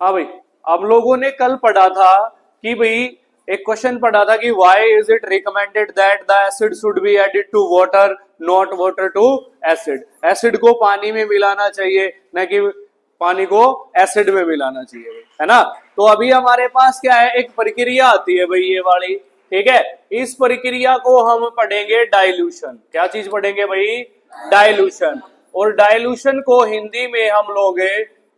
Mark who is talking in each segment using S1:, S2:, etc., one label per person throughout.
S1: हाँ भाई, हम लोगों ने कल पढ़ा था कि भाई एक क्वेश्चन पढ़ा था कि why is it recommended that the acid should be added to water not water to acid. Acid को पानी में मिलाना चाहिए, न कि पानी को एसिड में मिलाना चाहिए, है ना। तो अभी हमारे पास क्या है, एक प्रक्रिया आती है भाई ये वाली, ठीक है। इस प्रक्रिया को हम पढ़ेंगे डाइल्यूशन। क्या चीज पढ़ेंगे भाई? डाइल्यूशन। और डाइल्यूशन को हिंदी में हम लोग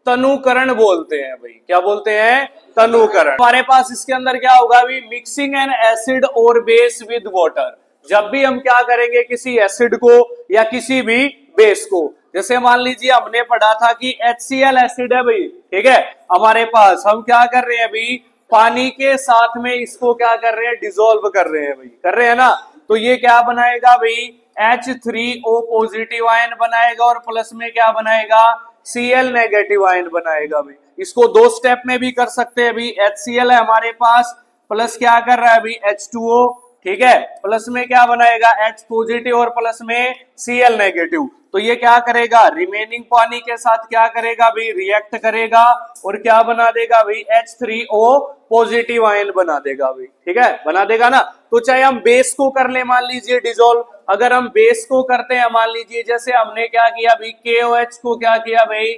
S1: तनुकरण बोलते हैं भाई। क्या बोलते हैं? तनुकरण। हमारे पास इसके अंदर क्या होगा भाई? मिक्सिंग एन एसिड और बेस विद वाटर। जब भी हम क्या करेंगे, किसी एसिड को या किसी भी बेस को, जैसे मान लीजिए हमने पढ़ा था कि HCl एसिड है भाई, ठीक है। हमारे पास हम क्या कर रहे हैं अभी, पानी के साथ में इसको क्या कर रहे हैं, डिसॉल्व कर रहे हैं भाई, कर रहे हैं ना। तो ये क्या बनाएगा भाई, H3O पॉजिटिव आयन बनाएगा और प्लस में क्या बनाएगा, Cl नेगेटिव आयन बनाएगा भाई। इसको दो स्टेप में भी कर सकते हैं अभी। HCl है हमारे पास, प्लस क्या कर रहा है अभी H2O, ठीक है। प्लस में क्या बनाएगा, H पॉजिटिव और प्लस में Cl नेगेटिव। तो ये क्या करेगा, रिमेनिंग पानी के साथ क्या करेगा भाई, रिएक्ट करेगा और क्या बना देगा भाई, H3O पॉजिटिव आयन बना देगा भाई, ठीक है, बना देगा ना। तो चाहे हम बेस को कर ले, मान लीजिए डिसॉल्व, अगर हम बेस को करते हैं, मान लीजिए जैसे हमने क्या किया भाई, KOH को क्या किया भाई,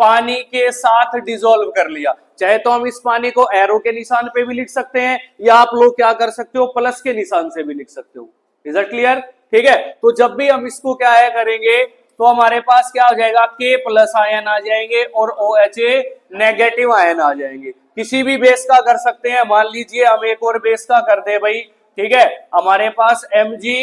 S1: पानी के साथ डिसॉल्व कर लिया। चाहे तो हम इस पानी को एरो के निशान पे भी लिख सकते हैं, या आप लोग क्या कर सकते हो, प्लस के निशान से भी लिख सकते हो। Is it clear? ठीक है। तो जब भी हम इसको क्या है करेंगे, तो हमारे पास क्या हो जाएगा, K प्लस आयन आ जाएंगे और OHA नेगेटिव आयन आ जाएंगे। किसी भी बेस का कर सकते हैं, मान लीजिए हम एक और बेस का कर दे भाई, ठीक है। हमारे पास Mg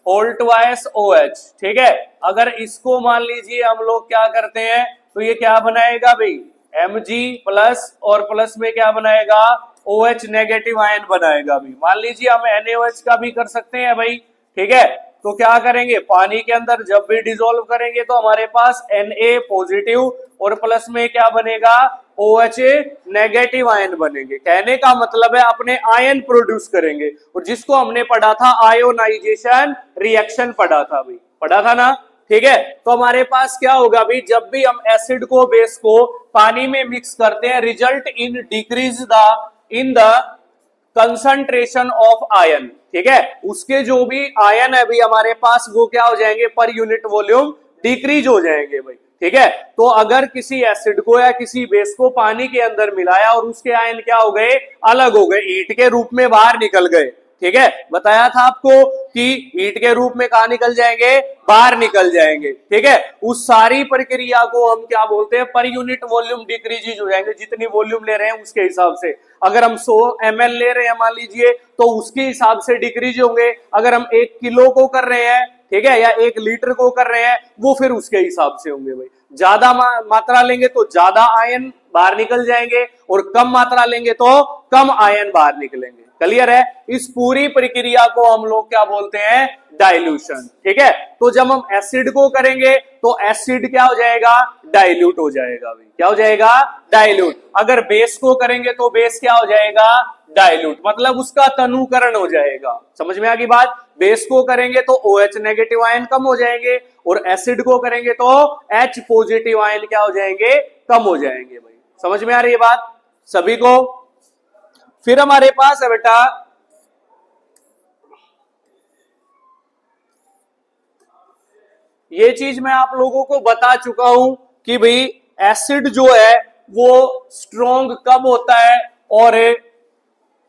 S1: होल ट्वाइस OH, ठीक है। अगर इसको मान लीजिए हम लोग क्या करते हैं, तो ये क्या बनाएगा भाई, Mg प्लस और प्लस में क्या बनाएगा, OH नेगेटिव आयन बनाएगा भाई। मान लीजिए हम NaOH का भी कर सकते हैं भाई, ठीक है। तो क्या करेंगे, पानी के अंदर जब भी डिसॉल्व करेंगे तो हमारे पास Na पॉजिटिव और प्लस में क्या बनेगा, OHA नेगेटिव आयन बनेंगे। कहने का मतलब है अपने आयन प्रोड्यूस करेंगे, और जिसको हमने पढ़ा था आयोनाइजेशन रिएक्शन पढ़ा था भाई, पढ़ा था ना, ठीक है। तो हमारे पास क्या होगा भाई, जब भी हम एसिड को बेस को पानी में मिक्स करते हैं, result in decrease the concentration of ion, ठीक है। उसके जो भी आयन है भाई हमारे पास, वो क्या हो जाएंगे, पर यूनिट वॉल्यूम डिक्रीज हो जाएंगे भाई, ठीक है। तो अगर किसी एसिड को या किसी बेस को पानी के अंदर मिलाया और उसके आयन क्या हो गए, अलग हो गए, ईंट के रूप में बाहर निकल गए, ठीक है। बताया था आपको कि ईंट के रूप में कहा निकल जाएंगे, बाहर निकल जाएंगे, ठीक है। उस सारी प्रक्रिया को हम क्या बोलते हैं, पर यूनिट वॉल्यूम डिक्रीज हो जाएंगे। जितनी वॉल्यूम ले रहे हैं उसके हिसाब से, अगर हम 100 ml ले रहे हैं मान लीजिए, तो उसके हिसाब से डिक्रीज होंगे। अगर हम 1 किलो को कर रहे हैं, ठीक है, या 1 लीटर को कर रहे हैं, वो फिर उसके हिसाब से होंगे भाई। ज्यादा मात्रा लेंगे तो ज्यादा आयन बाहर निकल जाएंगे, और कम मात्रा लेंगे तो कम आयन बाहर निकलेंगे। क्लियर है? इस पूरी प्रक्रिया को हम लोग क्या बोलते हैं, डाइल्यूशन, ठीक है। तो जब हम एसिड को करेंगे तो एसिड क्या हो जाएगा, डाइल्यूट हो जाएगा भाई। क्या हो जाएगा, डाइल्यूट। अगर बेस को करेंगे तो बेस क्या हो जाएगा, डाइल्यूट, मतलब उसका तनुकरण हो जाएगा। समझ में आ गई बात? बेस को करेंगे तो OH नेगेटिव आयन कम हो जाएंगे, और एसिड को करेंगे तो H पॉजिटिव आयन क्या हो जाएंगे, कम हो जाएंगे भाई। समझ में आ रही है बात सभी को? फिर हमारे पास है बेटा ये चीज मैं आप लोगों को बता चुका हूं कि भाई एसिड जो है वो स्ट्रॉन्ग कब होता है और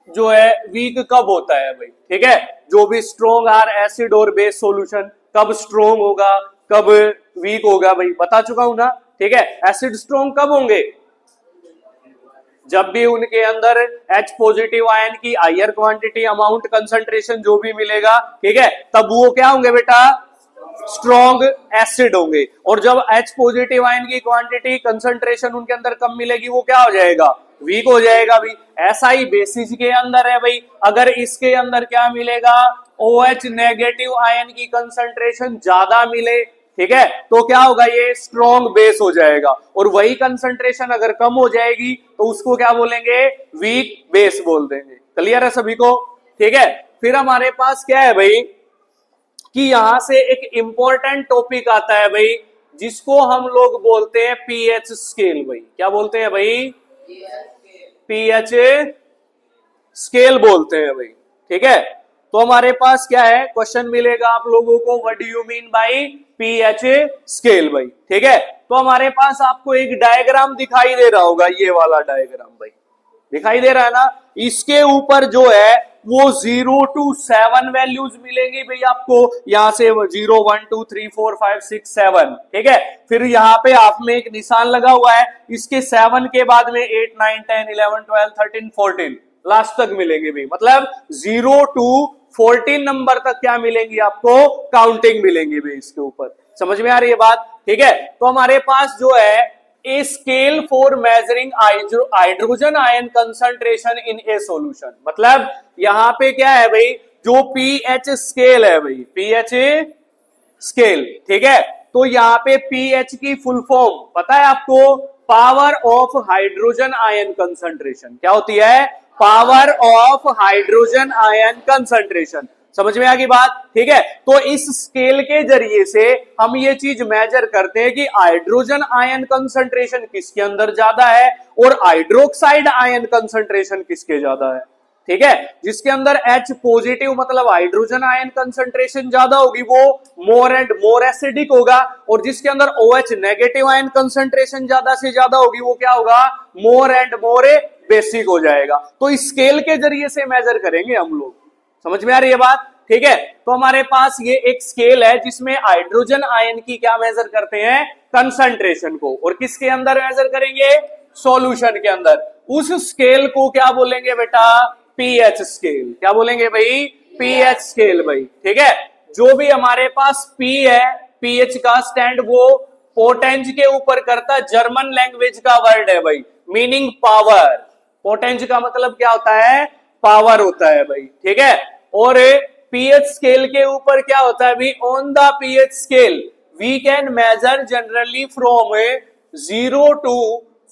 S1: जो है वीक कब होता है भाई, ठीक है। जो भी स्ट्रॉन्ग आर एसिड और बेस सॉल्यूशन कब स्ट्रॉन्ग होगा, कब वीक होगा भाई, बता चुका हूं ना, ठीक है। एसिड स्ट्रॉन्ग कब होंगे, जब भी उनके अंदर H पॉजिटिव आयन की हायर क्वांटिटी, अमाउंट, कंसंट्रेशन जो भी मिलेगा, ठीक है, तब वो क्या होंगे बेटा, स्ट्रॉन्ग एसिड होंगे। और जब H पॉजिटिव आयन की क्वांटिटी, कंसंट्रेशन उनके अंदर कम मिलेगी, वो क्या हो जाएगा, वीक हो जाएगा भाई। ऐसा ही बेसिस के अंदर है भाई, अगर इसके अंदर क्या मिलेगा, OH नेगेटिव आयन की कंसंट्रेशन ज्यादा मिले, ठीक है, तो क्या होगा, ये स्ट्रॉन्ग बेस हो जाएगा। और वही कंसंट्रेशन अगर कम हो जाएगी तो उसको क्या बोलेंगे, वीक बेस बोल देंगे। क्लियर है सभी को? ठीक है। फिर हमारे पास क्या है भाई, कि यहां से एक इंपॉर्टेंट टॉपिक आता है भाई, जिसको हम लोग बोलते हैं पीएच स्केल भाई। क्या बोलते हैं भाई, पीएच स्केल बोलते हैं भाई। ठीक है, तो हमारे पास क्या है, क्वेश्चन मिलेगा आप लोगों को, what do you mean by pH scale भाई। ठीक है, तो हमारे पास आपको एक डायग्राम दिखाई दे रहा होगा, ये वाला डायग्राम भाई दिखाई दे रहा है ना। इसके ऊपर जो है वो 0 to 7 वैल्यूज मिलेंगी भाई आपको, यहां से 0 1 2 3 4 5 6 7। ठीक है, फिर यहाँ पे आप में एक निशान लगा हुआ है, इसके 7 के बाद में 8 9 10 11 12 13 14 लास्ट तक मिलेंगे भाई। मतलब 0 to 14 नंबर तक क्या मिलेंगी आपको, काउंटिंग मिलेंगी भाई इसके ऊपर। समझ में आ रही है बात। ठीक है, तो हमारे पास जो है a scale for measuring hydrogen ion concentration in A solution. मतलब यहां पे क्या है भाई, जो पीएच स्केल है भाई, पीएच स्केल। ठीक है, तो यहां पे पीएच की फुल फॉर्म पता है आपको, power of hydrogen ion concentration. क्या होती है, power of hydrogen ion concentration. समझ में आ गई बात। ठीक है, तो इस स्केल के जरिए से हम ये चीज मेजर करते हैं कि हाइड्रोजन आयन कंसंट्रेशन किसके अंदर ज्यादा है और हाइड्रोक्साइड आयन कंसंट्रेशन किसके ज्यादा है। ठीक है, जिसके अंदर H पॉजिटिव मतलब हाइड्रोजन आयन कंसंट्रेशन ज्यादा होगी वो मोर एंड मोर एसिडिक होगा, और जिसके अंदर OH नेगेटिव आयन कंसंट्रेशन ज्यादा से ज्यादा होगी वो क्या होगा, मोर एंड मोर बेसिक हो जाएगा। तो इस स्केल के जरिए से मेजर करेंगे हम लोग। समझ में आ रही है बात। ठीक है, तो हमारे पास ये एक स्केल है जिसमें हाइड्रोजन आयन की क्या मेजर करते हैं, कंसंट्रेशन को, और किसके अंदर मेजर करेंगे, सॉल्यूशन के अंदर। उस स्केल को क्या बोलेंगे बेटा, पीएच स्केल। क्या बोलेंगे भाई, पीएच स्केल भाई। ठीक है, जो भी हमारे पास पी है, पीएच का स्टैंड वो पोटेंज के ऊपर करता, जर्मन लैंग्वेज का वर्ड है भाई, मीनिंग पावर। पोटेंज का मतलब क्या होता है, पावर होता है भाई। ठीक है, और पीएच स्केल के ऊपर क्या होता है भी, on the pH scale we can measure generally from 0 to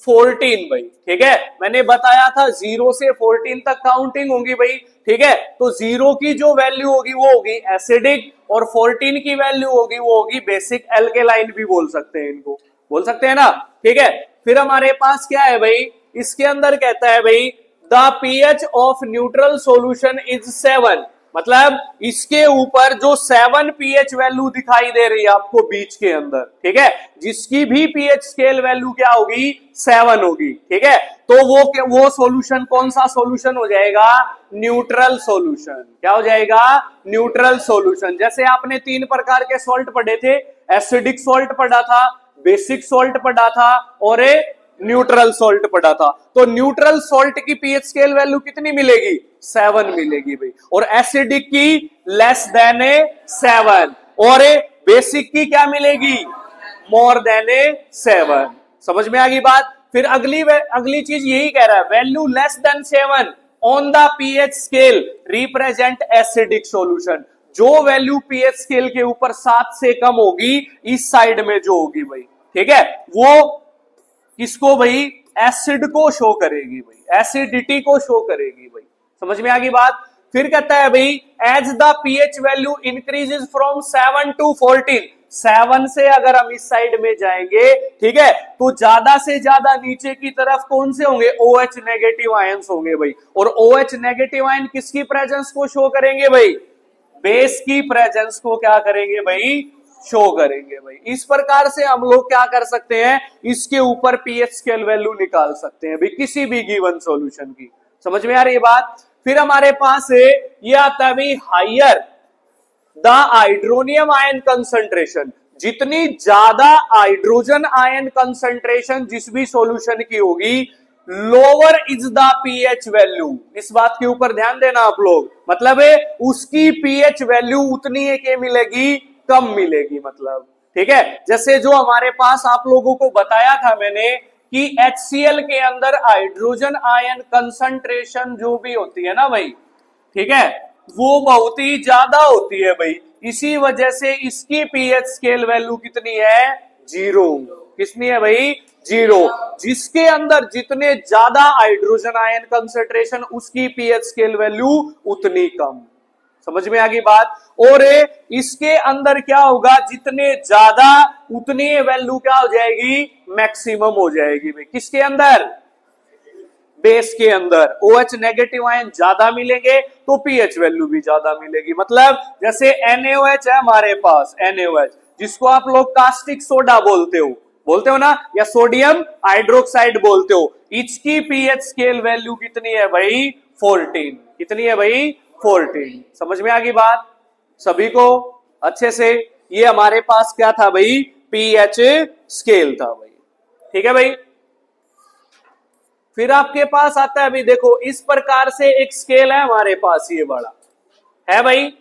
S1: 14 भाई। ठीक है, मैंने बताया था 0 से 14 तक काउंटिंग होगी भाई। ठीक है, तो 0 की जो वैल्यू होगी वो होगी एसिडिक, और 14 की वैल्यू होगी वो होगी बेसिक एल्केलाइन भी बोल सकते हैं, इनको बोल सकते हैं ना। ठीक है, फिर हमारे पास क्या है भाई, इसके अंदर कहता है भाई the pH of neutral solution is 7। मतलब इसके ऊपर जो 7 पीएच वैल्यू दिखाई दे रही है आपको बीच के अंदर, ठीक है, जिसकी भी पीएच स्केल वैल्यू क्या होगी, 7 होगी। ठीक है, तो वो सॉल्यूशन कौन सा सॉल्यूशन हो जाएगा, न्यूट्रल सॉल्यूशन। क्या हो जाएगा, न्यूट्रल सॉल्यूशन। जैसे आपने 3 प्रकार के सॉल्ट पढ़े थे, एसिडिक सॉल्ट पढ़ा था, बेसिक सॉल्ट पढ़ा था, और न्यूट्रल सॉल्ट पढ़ा था। तो न्यूट्रल सॉल्ट की पीएच स्केल वैल्यू कितनी मिलेगी, 7 मिलेगी भाई, और एसिडिक की लेस देन 7, और बेसिक की क्या मिलेगी, मोर देन 7। समझ में आ गई बात। फिर अगली चीज यही कह रहा है, value less than 7 on the pH scale represent acidic solution. जो वैल्यू पीएच स्केल के ऊपर 7 से कम होगी, इस साइड में जो होगी भाई, ठीक है, वो किसको भाई, एसिड को शो करेगी भाई, एसिडिटी को शो करेगी भाई। समझ में आ गई बात। फिर कहता है भाई as the pH value increases from 7 to 14, 7 से अगर हम इस साइड में जाएंगे, ठीक है, तो ज्यादा से ज्यादा नीचे की तरफ कौन से होंगे, OH नेगेटिव आयंस होंगे भाई, और OH नेगेटिव आयन किसकी प्रेजेंस को शो करेंगे भाई, बेस की प्रेजेंस को क्या करेंगे भाई, शो करेंगे भाई। इस प्रकार से हम लोग क्या कर सकते हैं, इसके ऊपर पीएच स्केल वैल्यू निकाल सकते हैं भाई किसी भी गिवन सॉल्यूशन की। समझ में आ रही है बात। फिर हमारे पास ये आता है भाई higher the hydronium ion concentration. जितनी ज्यादा हाइड्रोजन आयन कंसंट्रेशन जिस भी सॉल्यूशन की होगी, lower is the pH value. इस बात के ऊपर ध्यान देना आप लोग, मतलब उसकी पीएच वैल्यू उतनी है कि मिलेगी, कम मिलेगी मतलब। ठीक है, जैसे जो हमारे पास आप लोगों को बताया था मैंने कि HCl के अंदर हाइड्रोजन आयन कंसंट्रेशन जो भी होती है ना भाई, ठीक है, वो बहुत ही ज्यादा होती है भाई। इसी वजह से इसकी पीएच स्केल वैल्यू कितनी है, 0। कितनी है भाई, 0। जिसके अंदर जितने ज्यादा हाइड्रोजन आयन कंसंट्रेशन, उसकी पीएच स्केल वैल्यू उतनी कम। समझ में आ गई बात। और इसके अंदर क्या होगा, जितने ज्यादा उतनी वैल्यू क्या हो जाएगी, मैक्सिमम हो जाएगी भाई। किसके अंदर, बेस के अंदर OH नेगेटिव आयन ज्यादा मिलेंगे तो पीएच वैल्यू भी ज्यादा मिलेगी। मतलब जैसे NaOH है हमारे पास, NaOH जिसको आप लोग कास्टिक सोडा बोलते हो ना, या सोडियम हाइड्रोक्साइड बोलते हो, इसकी पीएच स्केल वैल्यू कितनी है भाई? 14। कितनी है भाई? 14। समझ में आ गई बात सभी को अच्छे से? ये हमारे पास क्या था भाई? पीएच स्केल था भाई। ठीक है भाई। फिर आपके पास आता है अभी देखो, इस प्रकार से एक स्केल है हमारे पास, ये बड़ा है भाई।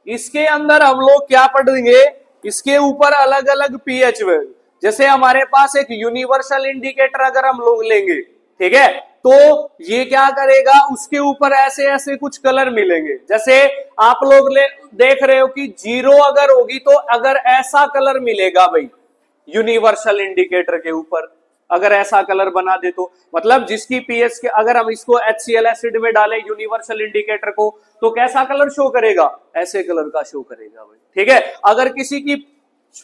S1: इसके अंदर हम लोग क्या पढ़ेंगे? इसके ऊपर अलग अलग पीएच वैल्यू, जैसे हमारे पास एक यूनिवर्सल इंडिकेटर अगर हम लोग लेंगे, ठीक है, तो ये क्या करेगा? उसके ऊपर ऐसे ऐसे कुछ कलर मिलेंगे। जैसे आप लोग देख रहे हो कि 0 अगर होगी तो अगर ऐसा कलर मिलेगा भाई यूनिवर्सल इंडिकेटर के ऊपर, अगर ऐसा कलर बना दे तो मतलब जिसकी पीएच के, अगर हम इसको HCl एसिड में डालें यूनिवर्सल इंडिकेटर को, तो कैसा कलर शो करेगा? ऐसे कलर का शो करेगा भाई। ठीक है। अगर किसी की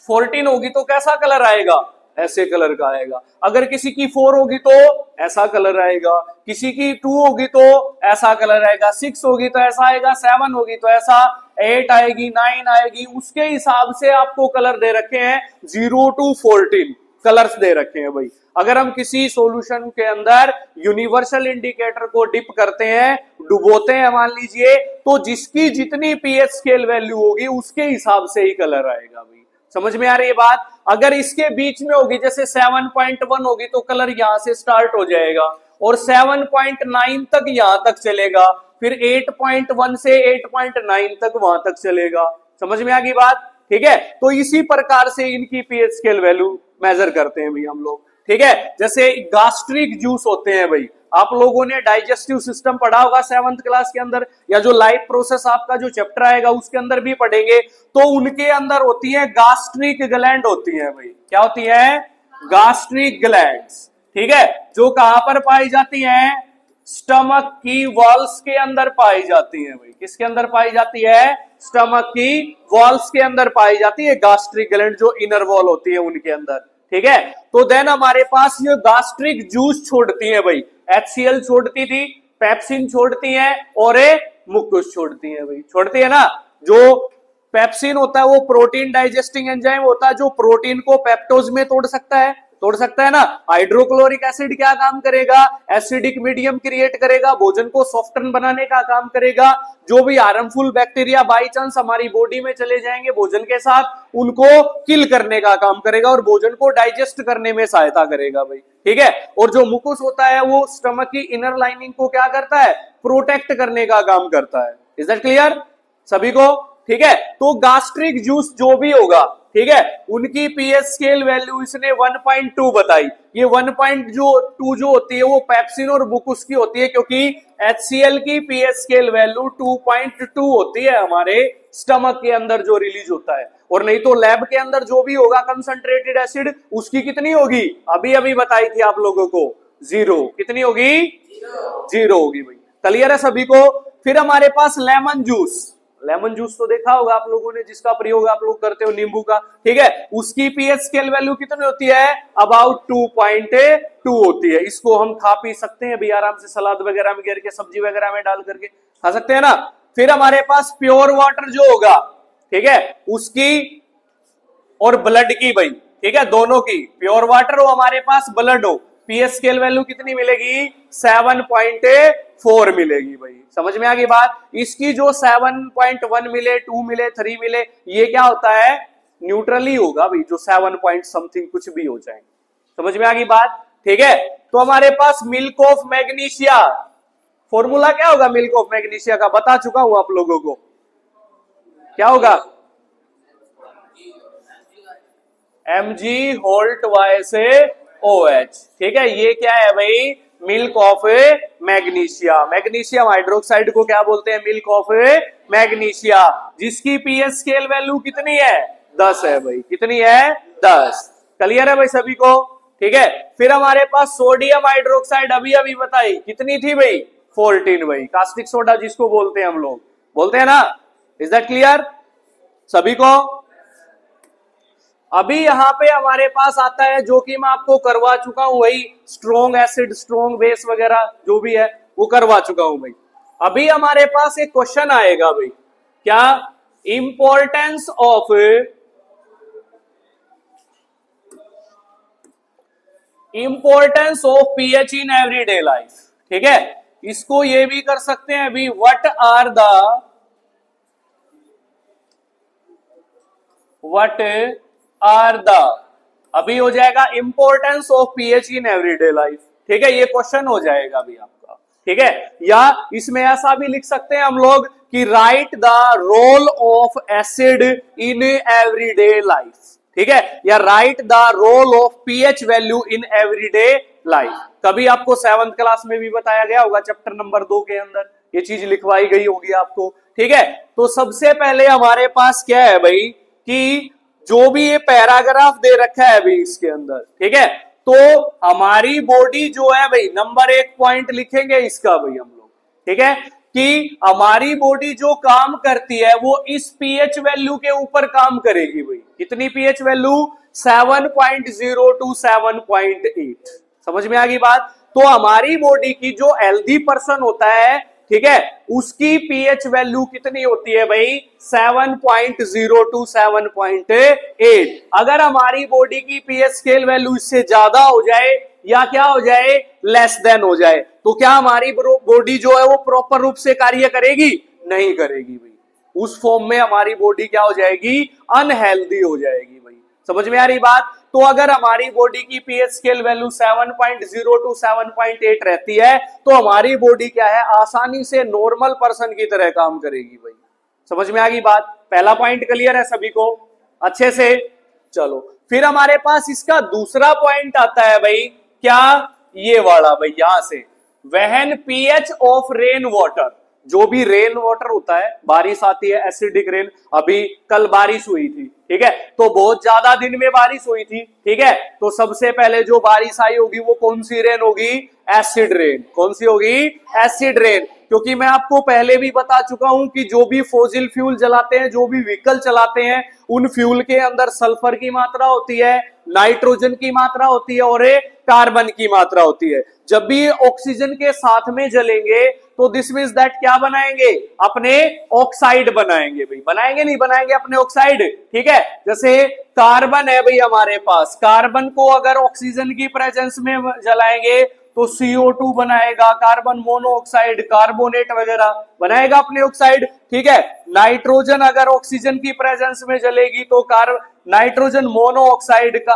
S1: 14 होगी तो कैसा कलर आएगा? ऐसे कलर का आएगा। अगर किसी की 4 होगी तो ऐसा कलर आएगा, किसी की 2 होगी तो ऐसा कलर आएगा, 6 होगी तो ऐसा आएगा, 7 होगी तो ऐसा, 8 आएगी, 9 आएगी, उसके हिसाब से आपको कलर दे रखे हैं। 0 to 14 कलर्स दे रखे हैं भाई। अगर हम किसी सॉल्यूशन के अंदर यूनिवर्सल इंडिकेटर को डिप करते हैं, डुबोते हैं मान लीजिए, तो जिसकी जितनी पीएच स्केल वैल्यू होगी उसके हिसाब से ही कलर आएगा भाई। समझ में आ रही है बात? अगर इसके बीच में होगी, जैसे 7.1 होगी तो कलर यहां से स्टार्ट हो जाएगा और 7.9 तक यहां तक चलेगा, फिर 8.1 से 8.9 तक वहां तक चलेगा। समझ में आ गई बात? ठीक है। तो इसी प्रकार से इनकी पीएच स्केल वैल्यू मेजर करते हैं भाई हम लोग। ठीक है। जैसे गास्ट्रिक जूस होते हैं भाई, आप लोगों ने डाइजेस्टिव सिस्टम पढ़ा होगा 7th क्लास के अंदर, या जो लाइफ प्रोसेस आपका जो चैप्टर आएगा उसके अंदर भी पढ़ेंगे, तो उनके अंदर होती है गास्ट्रिक ग्लैंड होती है भाई। क्या होती है? Gastric glands. ठीक है। जो कहां पर पाई जाती है? स्टमक की वॉल्स के अंदर पाई जाती है भाई। किसके अंदर पाई जाती है? स्टमक की वॉल्स के अंदर पाई जाती है गास्ट्रिक ग्लैंड, जो इनर वॉल होती है उनके अंदर। ठीक है। तो देन हमारे पास ये गास्ट्रिक जूस छोड़ती है भाई। HCl छोड़ती थी, पेप्सिन छोड़ती है और मुकुस छोड़ती है भाई। छोड़ती है ना। जो पेप्सिन होता है वो प्रोटीन डाइजेस्टिंग एंजाइम होता है, जो प्रोटीन को पेप्टोज में तोड़ सकता है ना। हाइड्रोक्लोरिक एसिड क्या काम करेगा? एसिडिक मीडियम क्रिएट करेगा, भोजन को सॉफ्टन बनाने का काम करेगा। जो भी हार्मफुल बैक्टीरिया बाई चांस हमारी बॉडी में चले जाएंगे भोजन के साथ, उनको किल करने का काम करेगा और भोजन को डाइजेस्ट करने में सहायता करेगा भाई। ठीक है। और जो मुकुस होता है वो स्टमक की इनर लाइनिंग को क्या करता है? प्रोटेक्ट करने का काम करता है। इज दैट क्लियर सभी को? ठीक है। तो गास्ट्रिक जूस जो भी होगा, ठीक है, उनकी पीएच स्केल वैल्यू इसने 1.2 बताई। ये 1.2 जो होती है वो पेप्सिन और मुकुस की होती है, क्योंकि HCl की पीएच स्केल वैल्यू 2.2 होती है हमारे स्टमक के अंदर जो रिलीज होता है। और नहीं तो लैब के अंदर जो भी होगा कंसंट्रेटेड एसिड, उसकी कितनी होगी? अभी अभी बताई थी आप लोगों को, 0। कितनी होगी? 0 होगी भाई। क्लियर है सभी को? फिर हमारे पास लेमन जूस। लेमन जूस तो देखा होगा आप लोगों ने, जिसका प्रयोग आप लोग करते हो नींबू का। ठीक है। उसकी पीएच स्केल वैल्यू कितनी होती है? अबाउट 2.2 होती है। इसको हम खा पी सकते हैं भी आराम से, सलाद वगैरह में गिर के, सब्जी वगैरह में डाल करके खा सकते हैं ना। फिर हमारे पास प्योर वाटर जो होगा, ठीक है, उसकी और ब्लड की भाई, ठीक है, दोनों की, प्योर वाटर हो हमारे पास, ब्लड हो, पीएच स्केल वैल्यू कितनी मिलेगी? 7.4 मिलेगी भाई। समझ में आ गई बात? इसकी जो 7.1 मिले, 2 मिले, 3 मिले, ये क्या होता है? न्यूट्रल ही होगा भाई, जो 7 पॉइंट समथिंग कुछ भी हो जाए। समझ में आ गई बात? ठीक है। तो हमारे पास मिल्क ऑफ मैग्नीशिया, फॉर्मूला क्या होगा मिल्क ऑफ मैग्नीशिया का? बता चुका हूं आप लोगों को। क्या होगा? Mg होल्ट Y से OH। ठीक है। ये क्या है भाई? Milk of magnesia. Magnesium hydroxide को क्या बोलते हैं? मिल्क ऑफ मैग्नीशिया, जिसकी पीएच स्केल वैल्यू कितनी है? 10 है भाई। कितनी है? 10। क्लियर है भाई सभी को? ठीक है। फिर हमारे पास सोडियम हाइड्रोक्साइड अभी अभी बताई, कितनी थी भाई? 14 भाई। कास्टिक सोडा जिसको बोलते हैं हम लोग, बोलते हैं ना। इज दैट क्लियर सभी को? अभी यहां पे हमारे पास आता है जो कि मैं आपको करवा चुका हूं, वही स्ट्रॉन्ग एसिड, स्ट्रॉन्ग बेस वगैरह जो भी है वो करवा चुका हूं भाई। अभी हमारे पास एक क्वेश्चन आएगा भाई, क्या? Importance of pH in everyday life. ठीक है, इसको ये भी कर सकते हैं अभी, व्हाट आर द अभी हो जाएगा importance of pH in everyday life. ठीक है, ये क्वेश्चन हो जाएगा अभी आपका। ठीक है, या इसमें ऐसा भी लिख सकते हैं हम लोग कि write the role of acid in everyday life. ठीक है, या write the role of pH value in everyday life. कभी आपको 7th क्लास में भी बताया गया होगा, चैप्टर नंबर 2 के अंदर ये चीज लिखवाई गई होगी आपको। ठीक है, तो सबसे पहले हमारे पास क्या है भाई कि जो भी ये पैराग्राफ दे रखा है अभी इसके अंदर, ठीक है, तो हमारी बॉडी जो है भाई, नंबर 1 पॉइंट लिखेंगे इसका भाई हम लोग। ठीक है, कि हमारी बॉडी जो काम करती है वो इस पीएच वैल्यू के ऊपर काम करेगी भाई। कितनी पीएच वैल्यू? 7.0 टू 7.8। समझ में आ गई बात? तो हमारी बॉडी की जो हेल्दी पर्सन होता है, ठीक है, उसकी पीएच वैल्यू कितनी होती है भाई? 7.0 टू 7.8। अगर हमारी बॉडी की पीएच स्केल वैल्यू इससे ज्यादा हो जाए या क्या हो जाए, लेस देन हो जाए, तो क्या हमारी बॉडी जो है वो प्रॉपर रूप से कार्य करेगी? नहीं करेगी भाई। उस फॉर्म में हमारी बॉडी क्या हो जाएगी? अनहेल्दी हो जाएगी भाई। समझ में आ रही बात? तो अगर हमारी बॉडी की पीएच स्केल वैल्यू 7.0 टू 7.8 रहती है तो हमारी बॉडी क्या है, आसानी से नॉर्मल पर्सन की तरह काम करेगी भाई। समझ में आ गई बात? पहला पॉइंट क्लियर है सभी को अच्छे से? चलो फिर हमारे पास इसका दूसरा पॉइंट आता है भाई, क्या? ये वाला भाई, यहां से when pH of rain water, जो भी रेन वाटर होता है, बारिश आती है एसिडिक रेन, अभी कल बारिश हुई थी, ठीक है, तो बहुत ज्यादा दिन में बारिश हुई थी, ठीक है, तो सबसे पहले जो बारिश आई होगी वो कौन सी रेन होगी? Acid rain. कौन सी होगी? Acid rain. क्योंकि मैं आपको पहले भी बता चुका हूं कि जो भी फॉसिल फ्यूल जलाते हैं, जो भी व्हीकल चलाते हैं, उन फ्यूल के अंदर सल्फर की मात्रा होती है, नाइट्रोजन की मात्रा होती है और कार्बन की मात्रा होती है। जब भी ऑक्सीजन के साथ में जलेंगे तो दिस मींस दैट क्या बनाएंगे? अपने ऑक्साइड बनाएंगे भाई। बनाएंगे नहीं बनाएंगे अपने ऑक्साइड, ठीक है। जैसे कार्बन है भाई हमारे पास, कार्बन को अगर ऑक्सीजन की प्रेजेंस में जलाएंगे तो CO2 बनाएगा, कार्बन मोनोऑक्साइड, कार्बोनेट वगैरह बनाएगा अपने ऑक्साइड, ठीक है। नाइट्रोजन अगर ऑक्सीजन की प्रेजेंस में जलेगी तो नाइट्रोजन मोनोऑक्साइड का,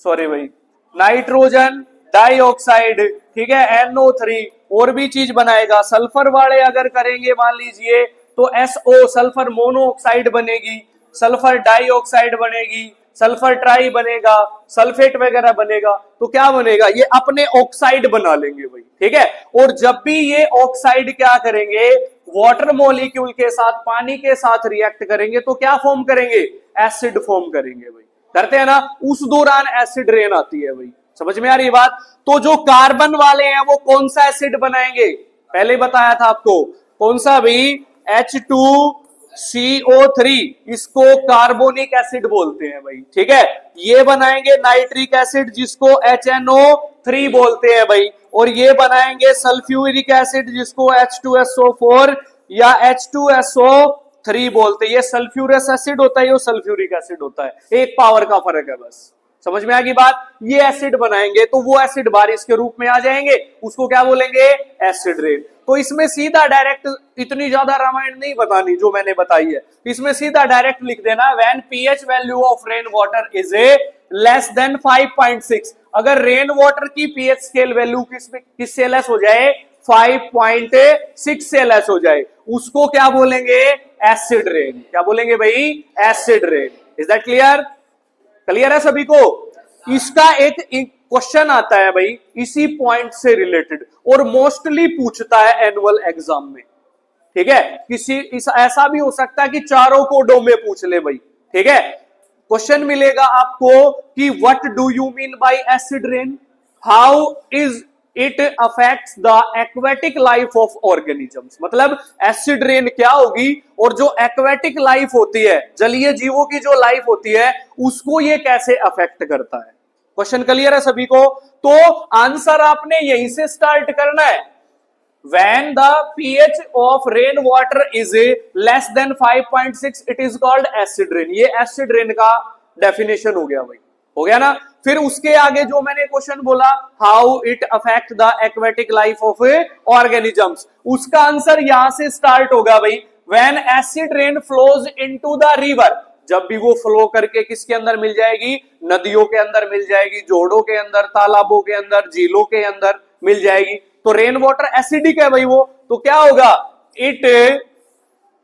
S1: सॉरी भाई, नाइट्रोजन डाइऑक्साइड, ठीक है, NO3 और भी चीज बनाएगा। सल्फर वाले अगर करेंगे मान लीजिए तो SO सल्फर मोनोऑक्साइड बनेगी, सल्फर डाइऑक्साइड बनेगी, सल्फर ट्राई बनेगा, सल्फेट वगैरह बनेगा। तो क्या बनेगा? ये अपने ऑक्साइड बना लेंगे भाई, ठीक है। और जब भी ये ऑक्साइड क्या करेंगे, वाटर मॉलिक्यूल के साथ, पानी के साथ रिएक्ट करेंगे तो क्या फॉर्म करेंगे? एसिड फॉर्म करेंगे भाई। करते हैं ना, उस दौरान एसिड रेन आती है भाई। समझ में आ रही बात? तो जो कार्बन वाले हैं वो कौन सा एसिड बनाएंगे? पहले बताया था आपको, कौन सा भी? H2CO3, इसको कार्बोनिक एसिड बोलते हैं भाई, ठीक है। ये बनाएंगे नाइट्रिक एसिड जिसको HNO3 बोलते हैं भाई, और ये बनाएंगे सल्फ्यूरिक एसिड जिसको H2SO4 या H2SO3 बोलते हैं। ये सल्फ्यूरस एसिड होता है, ये सल्फ्यूरिक एसिड होता है, एक पावर का फर्क है बस। समझ में आ गई बात? ये एसिड बनाएंगे तो वो एसिड बारिश के रूप में आ जाएंगे, उसको क्या बोलेंगे? Acid rain. तो इसमें सीधा डायरेक्ट, इतनी ज्यादा रामायण नहीं बतानी जो मैंने बताई है, इसमें सीधा डायरेक्ट लिख देना, when pH value of rain water is less than 5.6। अगर रेन वाटर की पीएच स्केल वैल्यू किससे लेस हो जाए? 5.6 से लेस हो जाए, उसको क्या बोलेंगे? Acid rain. क्या बोलेंगे भाई? Acid rain. Is that clear? Clear है सभी को? इसका एक क्वेश्चन आता है भाई इसी पॉइंट से रिलेटेड, और मोस्टली पूछता है एनुअल एग्जाम में, ठीक है। ऐसा भी हो सकता है कि चारों कोडों में पूछ ले भाई, ठीक है। क्वेश्चन मिलेगा आपको कि what do you mean by acid rain, how is it affects the aquatic life of organisms. मतलब एसिड रेन क्या होगी और जो एक्वेटिक लाइफ होती है, जलीय जीवों की जो लाइफ होती है, उसको ये कैसे अफेक्ट करता है। क्वेश्चन क्लियर है सभी को? तो आंसर आपने यहीं से स्टार्ट करना है। When the pH of rain water is less than 5.6, it is called acid rain। ये acid rain का डेफिनेशन हो गया भाई, हो गया ना। फिर उसके आगे जो मैंने क्वेश्चन बोला, how it affect the aquatic life of organisms, उसका आंसर यहां से स्टार्ट होगा भाई। When acid rain flows into the river, जब भी वो फ्लो करके किसके अंदर मिल जाएगी, नदियों के अंदर मिल जाएगी, जोड़ों के अंदर, तालाबों के अंदर, झीलों के अंदर मिल जाएगी, तो रेन वाटर एसिडिक है भाई वो, तो क्या होगा, it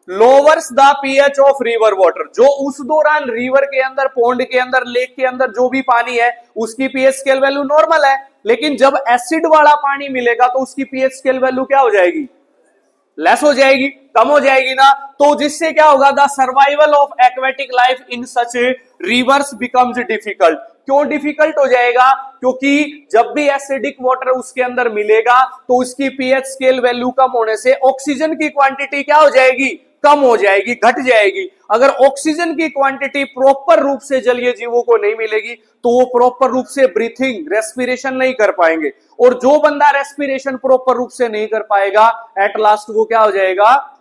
S1: lowers the pH of river water. जो उस दौरान रिवर के अंदर, पॉन्ड के अंदर, लेक के अंदर जो भी पानी है उसकी पीएच स्केल वैल्यू नॉर्मल है, लेकिन जब एसिड वाला पानी मिलेगा तो उसकी पीएच स्केल वैल्यू क्या हो जाएगी, लेस हो जाएगी, कम हो जाएगी ना। तो जिससे क्या होगा, the survival of aquatic life in such reverse becomes difficult. क्यों डिफिकल्ट हो जाएगा, क्योंकि जब भी एसिडिक वाटर उसके अंदर मिलेगा तो उसकी पीएच स्केल वैल्यू कम होने से ऑक्सीजन की क्वांटिटी क्या हो जाएगी, कम हो जाएगी, घट जाएगी। अगर ऑक्सीजन की क्वांटिटी प्रॉपर रूप से जलीय जीवों को नहीं मिलेगी तो वो प्रॉपर रूप से ब्रीथिंग, रेस्पिरेशन नहीं कर पाएंगे, और जो बंदा रेस्पिरेशन प्रॉपर रूप से नहीं कर पाएगा, एट लास्ट वो क्या हो जाएगा,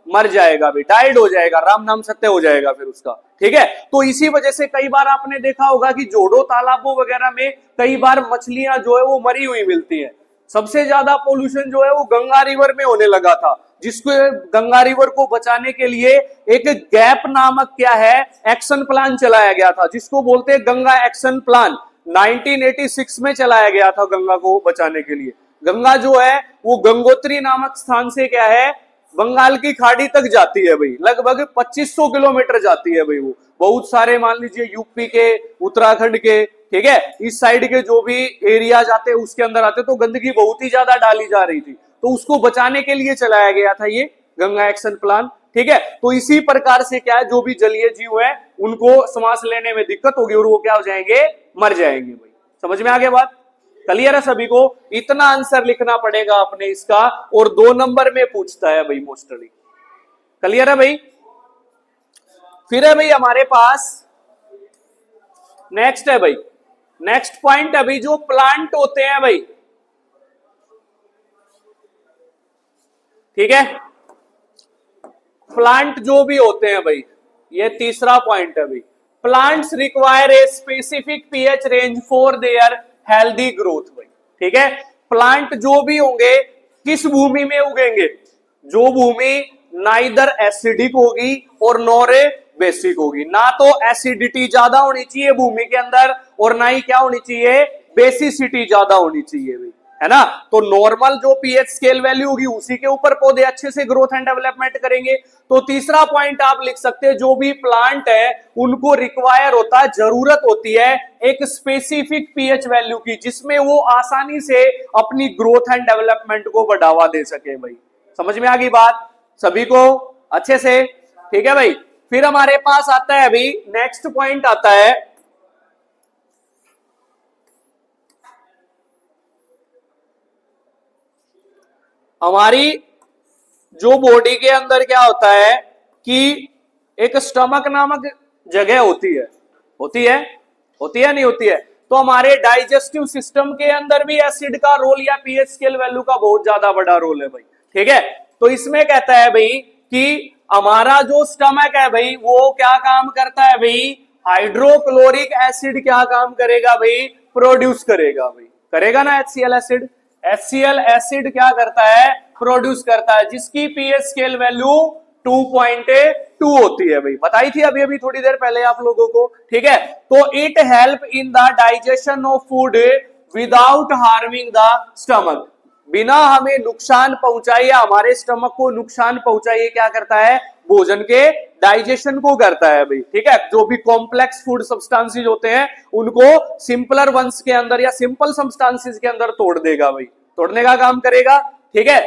S1: मर जाएगा भी, डाइड हो जाएगा, राम नाम सत्य हो जाएगा फिर उसका। ठीक है, तो इसी वजह से कई बार आपने देखा होगा कि जोड़ों, तालाबों वगैरह में कई बार मछलियां जो है वो मरी हुई मिलती हैं। सबसे ज्यादा पोल्यूशन जो है वो गंगा रिवर में होने लगा था, जिसको गंगा रिवर को बचाने के लिए एक गैप नामक क्या है, एक्शन प्लान चलाया गया था, जिसको बोलते हैं गंगा एक्शन प्लान। 1986 में चलाया गया था गंगा को बचाने के लिए। गंगा जो है वो गंगोत्री नामक स्थान से क्या है, बंगाल की खाड़ी तक जाती है भाई, लगभग 2500 किलोमीटर जाती है भाई वो। बहुत सारे मान लीजिए यूपी के, उत्तराखंड के, ठीक है, इस साइड के जो भी एरिया जाते उसके अंदर आते, तो गंदगी बहुत ही ज्यादा डाली जा रही थी, तो उसको बचाने के लिए चलाया गया था ये गंगा एक्शन प्लान। ठीक है, तो इसी प्रकार से क्या है, जो भी जलीय जीव है उनको सांस लेने में दिक्कत होगी और वो क्या हो जाएंगे, मर जाएंगे भाई। समझ में आ गया बात? क्लियर है सभी को? इतना आंसर लिखना पड़ेगा आपने इसका, और 2 नंबर में पूछता है भाई मोस्टली। क्लियर है भाई? फिर है भाई हमारे पास नेक्स्ट है भाई, नेक्स्ट पॉइंट अभी जो प्लांट होते हैं भाई, ठीक है, प्लांट जो भी होते हैं भाई, ये तीसरा पॉइंट है भाई। Plants require a specific pH range for their healthy growth भाई। ठीक है, प्लांट जो भी होंगे किस भूमि में उगेंगे, जो भूमि नाइदर एसिडिक होगी और नॉर बेसिक होगी। ना तो एसिडिटी ज्यादा होनी चाहिए भूमि के अंदर, और ना ही क्या होनी चाहिए, बेसिसिटी ज्यादा होनी चाहिए भाई, है ना। तो नॉर्मल जो पीएच स्केल वैल्यू होगी उसी के ऊपर पौधे अच्छे से ग्रोथ एंड डेवलपमेंट करेंगे। तो तीसरा पॉइंट आप लिख सकते हैं, जो भी प्लांट है उनको रिक्वायर होता है, जरूरत होती है एक स्पेसिफिक पीएच वैल्यू की, जिसमें वो आसानी से अपनी ग्रोथ एंड डेवलपमेंट को बढ़ावा दे सके भाई। समझ में आ गई बात सभी को अच्छे से? ठीक है भाई। फिर हमारे पास आता है अभी नेक्स्ट पॉइंट आता है, हमारी जो बॉडी के अंदर क्या होता है कि एक स्टमक नामक जगह होती है, होती है, होती है नहीं होती है। तो हमारे डाइजेस्टिव सिस्टम के अंदर भी एसिड का रोल या पीएच स्केल वैल्यू का बहुत ज्यादा बड़ा रोल है भाई। ठीक है, तो इसमें कहता है भाई कि हमारा जो स्टमक है भाई वो क्या काम करता है भाई, हाइड्रोक्लोरिक एसिड क्या काम करेगा भाई, प्रोड्यूस करेगा भाई, करेगा ना HCl एसिड। HCl एसिड क्या करता है, प्रोड्यूस करता है, जिसकी पीएच स्केल वैल्यू 2.2 होती है भाई, बताई थी अभी अभी थोड़ी देर पहले आप लोगों को। ठीक है, तो it help in the digestion of food without harming the stomach, बिना हमें नुकसान पहुंचाए या हमारे स्टमक को नुकसान पहुंचाए क्या करता है, भोजन के डाइजेशन को करता है भाई। ठीक है, जो भी कॉम्प्लेक्स फूड सब्सटेंसेस होते हैं उनको सिंपलर वंस के अंदर या सिंपल सब्सटेंसेस के अंदर तोड़ देगा भाई, तोड़ने का काम करेगा। ठीक है,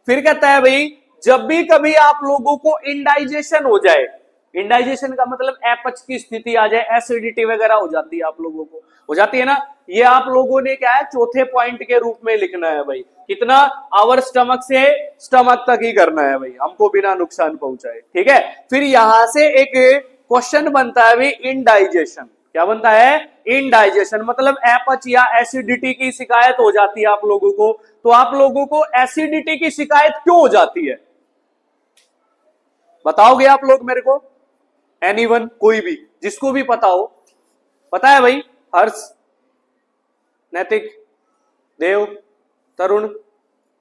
S1: फिर कहता है भाई जब भी कभी आप लोगों को इंडाइजेशन हो जाए, इंडाइजेशन का मतलब अपच की स्थिति आ जाए, एसिडिटी वगैरह हो जाती है आप लोगों को, हो जाती है ना। ये आप लोगों ने क्या है चौथे पॉइंट के रूप में लिखना है भाई, कितना, आवर स्टमक से स्टमक तक ही करना है भाई, हमको बिना नुकसान पहुंचाए, ठीक है। फिर यहां से एक क्वेश्चन बनता है भाई इनडाइजेशन, क्या बनता है, इनडाइजेशन मतलब अपच या एसिडिटी की शिकायत हो जाती है आप लोगों को। तो आप लोगों को एसिडिटी की शिकायत क्यों हो जाती है, बताओगे आप लोग मेरे को, एनीवन, कोई भी, जिसको भी पता हो, पता है भाई, हर्ष, नैतिक, देव, तरुण,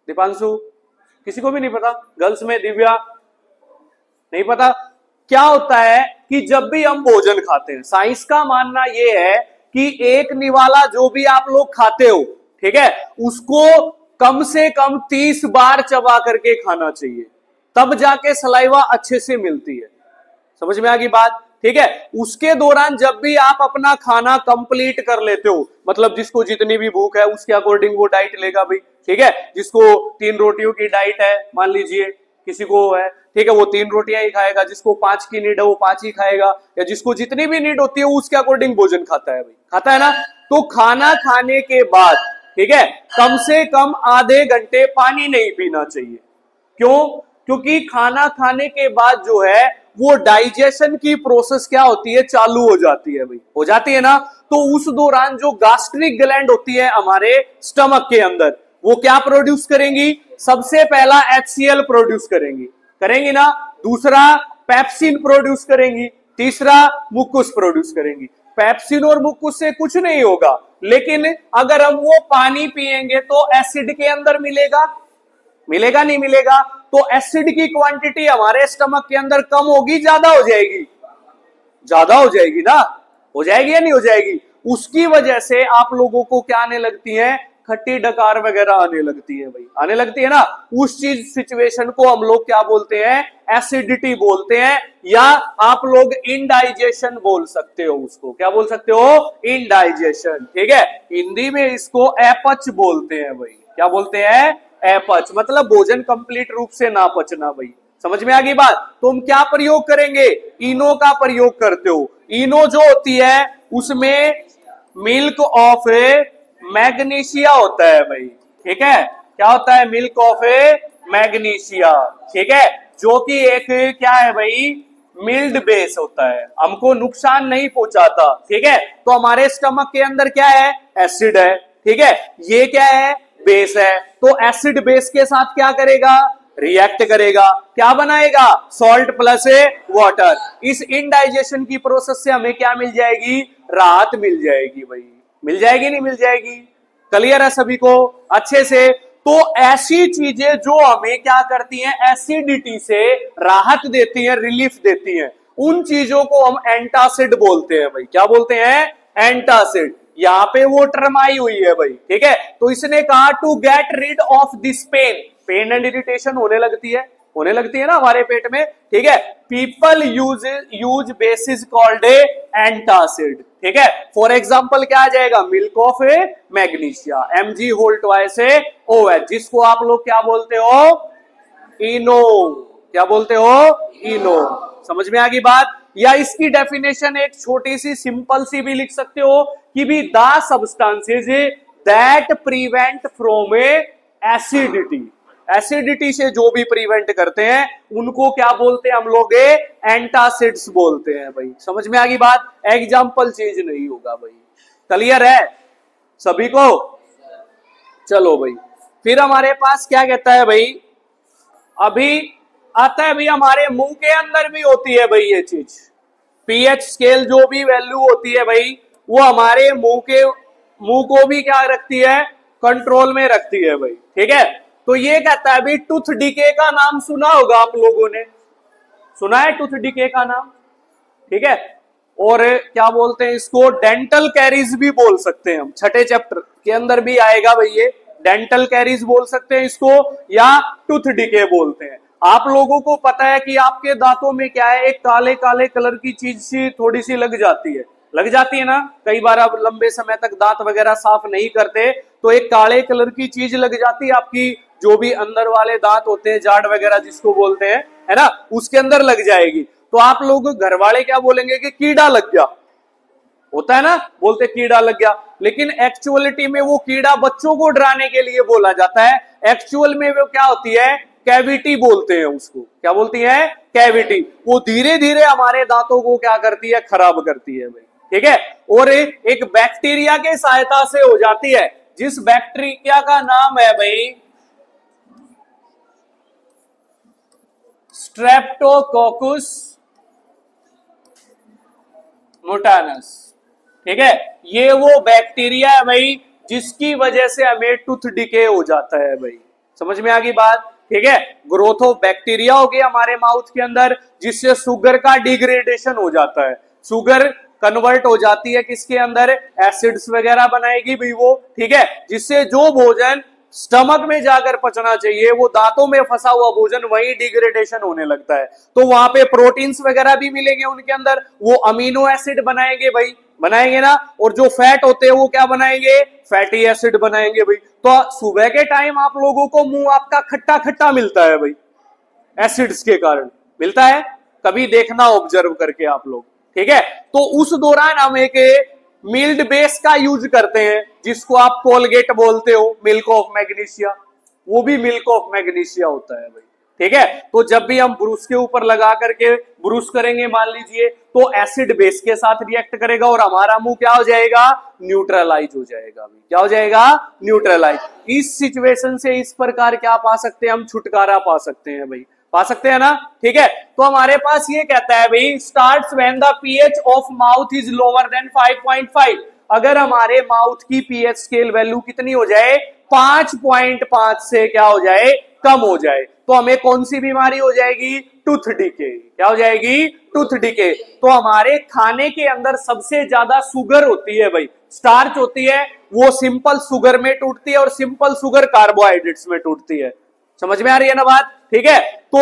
S1: दीपांशु, किसी को भी नहीं पता, गर्ल्स में दिव्या, नहीं पता। क्या होता है कि जब भी हम भोजन खाते हैं, साइंस का मानना यह है कि एक निवाला जो भी आप लोग खाते हो, ठीक है, उसको कम से कम 30 बार चबा करके खाना चाहिए, तब जाके सलाइवा अच्छे से मिलती है, समझ में आ गई बात, ठीक है। उसके दौरान जब भी आप अपना खाना कंप्लीट कर लेते हो, मतलब जिसको जितनी भी भूख है उसके अकॉर्डिंग वो डाइट लेगा भाई, ठीक है। जिसको 3 रोटियों की डाइट है मान लीजिए, किसी को है, ठीक है, वो 3 रोटियां ही खाएगा, जिसको 5 की नीड है वो 5 ही खाएगा, या जिसको जितनी भी नीड होती है उसके अकॉर्डिंग भोजन खाता है भाई, खाता है ना। तो खाना खाने के बाद, ठीक है, कम से कम आधे घंटे पानी नहीं पीना चाहिए, क्यों, क्योंकि खाना खाने के बाद जो है वो डाइजेशन की प्रोसेस क्या होती है, चालू हो जाती है भाई, हो जाती है ना। तो उस दौरान जो गैस्ट्रिक ग्लैंड होती है हमारे स्टमक के अंदर, वो क्या प्रोड्यूस करेंगी, सबसे पहला HCl प्रोड्यूस करेंगी, करेंगी ना, दूसरा पेप्सिन प्रोड्यूस करेंगी, तीसरा मुकुस प्रोड्यूस करेंगी। पेप्सिन और मुकुस से कुछ नहीं होगा, लेकिन अगर हम वो पानी पिएंगे तो एसिड के अंदर मिलेगा, मिलेगा नहीं मिलेगा, तो एसिड की क्वांटिटी हमारे स्टमक के अंदर कम होगी, ज्यादा हो जाएगी, ज्यादा हो जाएगी ना, हो जाएगी या नहीं हो जाएगी। उसकी वजह से आप लोगों को क्या आने लगती है, खट्टी डकार वगैरह आने लगती है भाई, आने लगती है ना। उस चीज सिचुएशन को हम लोग क्या बोलते हैं, एसिडिटी बोलते हैं, या आप लोग इनडाइजेशन बोल सकते हो, उसको क्या बोल सकते हो, इनडाइजेशन, ठीक है। हिंदी में इसको अपच बोलते हैं भाई, क्या बोलते हैं, अपच, मतलब भोजन कंप्लीट रूप से ना पचना भाई, समझ में आ गई बात। तो हम क्या प्रयोग करेंगे, इनो का प्रयोग करते हो। इनो जो होती है उसमें मिल्क ऑफ मैग्नीशिया होता है भाई, ठीक है, क्या होता है, मिल्क ऑफ मैग्नीशिया, ठीक है, जो कि एक क्या है भाई, मिल्ड बेस होता है, हमको नुकसान नहीं पहुंचाता, ठीक है। तो हमारे स्टमक के अंदर क्या है, एसिड है, ठीक है, ये क्या है, बेस है। तो एसिड बेस के साथ क्या करेगा, रिएक्ट करेगा, क्या बनाएगा, सॉल्ट प्लस वाटर। इस इनडाइजेशन की प्रोसेस से हमें क्या मिल जाएगी, राहत मिल जाएगी भाई, मिल जाएगी नहीं मिल जाएगी, क्लियर है सभी को अच्छे से। तो ऐसी चीजें जो हमें क्या करती हैं, एसिडिटी से राहत देती हैं, रिलीफ देती हैं, उन चीजों को हम एंटासिड बोलते हैं भाई, क्या बोलते हैं, एंटासिड। यहां पे वो टर्म आई हुई है भाई, ठीक है। तो इसने कहा to get rid of this pain, pain and irritation होने लगती है, होने लगती है ना हमारे पेट में, ठीक है। People use bases called antacid, ठीक है। फॉर एग्जाम्पल क्या आ जाएगा, milk of magnesia, Mg whole twice OH, जिसको आप लोग क्या बोलते हो, इनो, क्या बोलते हो, इनो, समझ में आ गई बात। या इसकी डेफिनेशन एक छोटी सी सिंपल सी भी लिख सकते हो कि भी the substances that prevent from acidity, acidity से जो भी प्रिवेंट करते हैं उनको क्या बोलते हैं हम लोग, एंटासिड्स बोलते हैं भाई, समझ में आ गई बात। एग्जाम्पल चेंज नहीं होगा भाई, क्लियर है सभी को। चलो भाई, फिर हमारे पास क्या कहता है भाई, अभी आता है भाई, हमारे मुंह के अंदर भी होती है भाई ये चीज, पीएच स्केल जो भी वैल्यू होती है भाई, वो हमारे मुंह को भी क्या रखती है, कंट्रोल में रखती है भाई, ठीक है। तो ये कहता है भाई, टूथ डिके का नाम सुना होगा आप लोगों ने, सुना है टूथ डिके का नाम, ठीक है। और क्या बोलते हैं इसको, डेंटल कैरीज भी बोल सकते हैं हम, छठे चैप्टर के अंदर भी आएगा भाई, ये डेंटल कैरीज बोल सकते हैं इसको, या टूथ डिके बोलते हैं। आप लोगों को पता है कि आपके दांतों में क्या है, एक काले काले कलर की चीज सी थोड़ी सी लग जाती है, लग जाती है ना। कई बार आप लंबे समय तक दांत वगैरह साफ नहीं करते तो एक काले कलर की चीज लग जाती है, आपकी जो भी अंदर वाले दांत होते हैं, जाड़ वगैरह जिसको बोलते हैं, है ना, उसके अंदर लग जाएगी। तो आप लोग घर वाले क्या बोलेंगे कि कीड़ा लग गया, होता है ना, बोलते कीड़ा लग गया, लेकिन एक्चुअलिटी में वो कीड़ा बच्चों को डराने के लिए बोला जाता है। एक्चुअल में वो क्या होती है, कैविटी बोलते हैं उसको, क्या बोलती है, कैविटी। वो धीरे धीरे हमारे दांतों को क्या करती है, खराब करती है भाई, ठीक है। और एक बैक्टीरिया के सहायता से हो जाती है, जिस बैक्टीरिया का नाम है भाई स्ट्रेप्टोकोकस मोटानस, ठीक है। ये वो बैक्टीरिया है भाई जिसकी वजह से हमें टूथ डिके हो जाता है भाई, समझ में आ गई बात, ठीक है। ग्रोथ ऑफ बैक्टीरिया हो गई हमारे माउथ के अंदर, जिससे शुगर का डिग्रेडेशन हो जाता है, शुगर कन्वर्ट हो जाती है किसके अंदर, एसिड्स वगैरह बनाएगी भाई वो, ठीक है। जिससे जो भोजन स्टमक में जाकर पचना चाहिए वो दांतों में फंसा हुआ भोजन वही डिग्रेडेशन होने लगता है, तो वहां पे प्रोटीन्स वगैरह भी मिलेंगे उनके अंदर, वो अमीनो एसिड बनाएंगे भाई, बनाएंगे ना, और जो फैट होते हैं वो क्या बनाएंगे, फैटी एसिड बनाएंगे भाई। तो सुबह के टाइम आप लोगों को मुंह आपका खट्टा खट्टा मिलता है भाई, एसिड्स के कारण मिलता है, कभी देखना ऑब्जर्व करके आप लोग, ठीक है। तो उस दौरान हम एक मिल्ड बेस का यूज करते हैं जिसको आप कोलगेट बोलते हो, मिल्क ऑफ मैग्नीशिया, वो भी मिल्क ऑफ मैग्नीशिया होता है भाई, ठीक है। तो जब भी हम ब्रूस के ऊपर लगा करके ब्रूस करेंगे मान लीजिए, तो एसिड बेस के साथ रिएक्ट करेगा और हमारा मुंह क्या हो जाएगा, न्यूट्रलाइज हो जाएगा, क्या हो जाएगा, न्यूट्रलाइज। इस सिचुएशन से इस प्रकार क्या पा सकते हैं हम, छुटकारा पा सकते हैं भाई, पा सकते हैं ना, ठीक है। तो हमारे पास ये कहता है भाई starts when the pH of mouth is lower than 5.5, अगर हमारे माउथ की पीएच स्केल वैल्यू कितनी हो जाए, 5.5 से क्या हो जाए, कम हो जाए, तो हमें कौन सी बीमारी हो जाएगी, टूथ डिके, क्या हो जाएगी, टूथ डिके। तो हमारे खाने के अंदर सबसे ज्यादा शुगर होती है भाई, स्टार्च होती है, वो सिंपल शुगर में टूटती है और सिंपल शुगर कार्बोहाइड्रेट्स में टूटती है, समझ में आ रही है ना बात, ठीक है। तो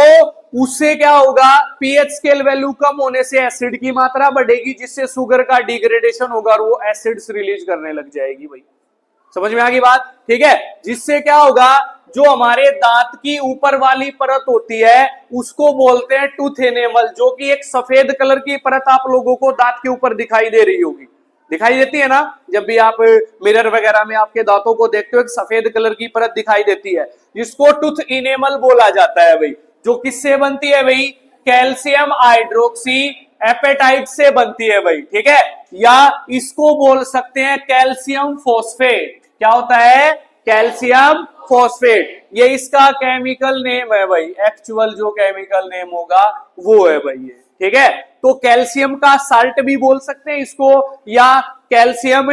S1: उससे क्या होगा, पीएच स्केल वैल्यू कम होने से एसिड की मात्रा बढ़ेगी, जिससे शुगर का डिग्रेडेशन होगा और वो एसिड्स रिलीज करने लग जाएगी भाई, समझ में आ गई बात, ठीक है। जिससे क्या होगा, जो हमारे दांत की ऊपर वाली परत होती है उसको बोलते हैं टूथ एनेमल, जो कि एक सफेद कलर की परत आप लोगों को दांत के ऊपर दिखाई दे रही होगी, दिखाई देती है ना, जब भी आप मिरर वगैरह में आपके दांतों को देखते हो एक सफेद कलर की परत दिखाई देती है, जिसको टूथ इनेमल बोला जाता है भाई, जो किससे बनती है भाई, कैल्शियम हाइड्रोक्सी एपेटाइट से बनती है भाई, ठीक है। या इसको बोल सकते हैं कैल्शियम फॉस्फेट, क्या होता है, कैल्शियम फॉस्फेट, ये इसका केमिकल नेम है भाई, एक्चुअल जो केमिकल नेम होगा वो है भाई ये, ठीक है। तो कैल्शियम का साल्ट भी बोल सकते हैं इसको, या कैल्शियम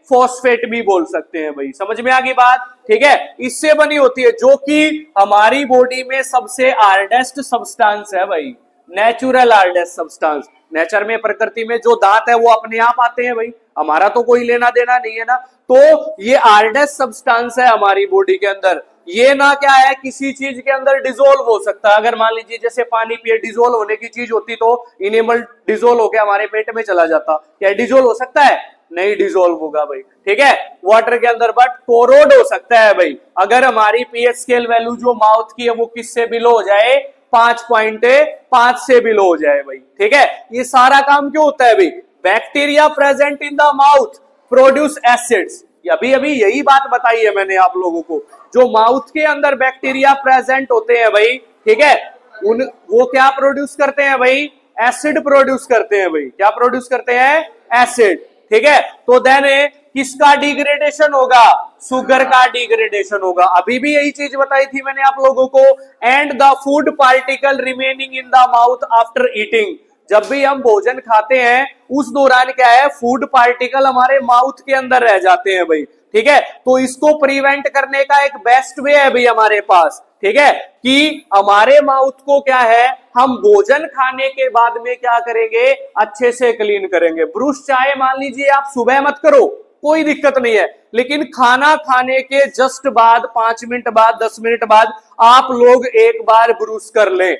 S1: फॉस्फेट भी बोल सकते हैं भाई, समझ में आ गई बात, ठीक है। इससे बनी होती है, जो कि हमारी बॉडी में सबसे हार्डेस्ट सब्सटेंस है भाई, नेचुरल हार्डेस्ट सब्सटेंस, नेचर में प्रकृति में जो दांत है वो अपने आप आते हैं भाई, हमारा तो कोई लेना देना नहीं है ना। तो ये हार्डेस्ट सब्सटेंस है हमारी बॉडी के अंदर, ये ना क्या है, किसी चीज के अंदर डिसोल्व हो सकता है, अगर मान लीजिए जैसे पानी पिए, डिसोल्व होने की चीज होती तो इनेमल डिसोल्व होकर हमारे पेट में चला जाता, क्या डिसोल्व हो सकता है, नहीं डिसोल्व होगा भाई, ठीक है। वाटर के अंदर बट कोरोड हो सकता है भाई, अगर हमारी पीएच स्केल वैल्यू जो माउथ की है वो किससे बिलो हो जाए, 5.5 से बिलो हो जाए भाई, ठीक है। ये सारा काम क्यों होता है भाई, bacteria present in the mouth produce acids, अभी अभी यही बात बताई है मैंने आप लोगों को, जो माउथ के अंदर बैक्टीरिया प्रेजेंट होते हैं भाई, ठीक है, वो क्या प्रोड्यूस करते हैं भाई, एसिड प्रोड्यूस करते हैं भाई, क्या प्रोड्यूस करते हैं, एसिड, ठीक है। तो देन किसका डिग्रेडेशन होगा, शुगर का डिग्रेडेशन होगा, अभी भी यही चीज बताई थी मैंने आप लोगों को। And the food particle remaining in the mouth after eating, जब भी हम भोजन खाते हैं उस दौरान क्या है, फूड पार्टिकल हमारे माउथ के अंदर रह जाते हैं भाई, ठीक है। तो इसको प्रिवेंट करने का एक बेस्ट वे है भाई हमारे पास, ठीक है, कि हमारे माउथ को क्या है, हम भोजन खाने के बाद में क्या करेंगे, अच्छे से क्लीन करेंगे। ब्रुश चाहे मान लीजिए आप सुबह मत करो, कोई दिक्कत नहीं है, लेकिन खाना खाने के जस्ट बाद 5 मिनट बाद 10 मिनट बाद आप लोग एक बार ब्रुश कर लें,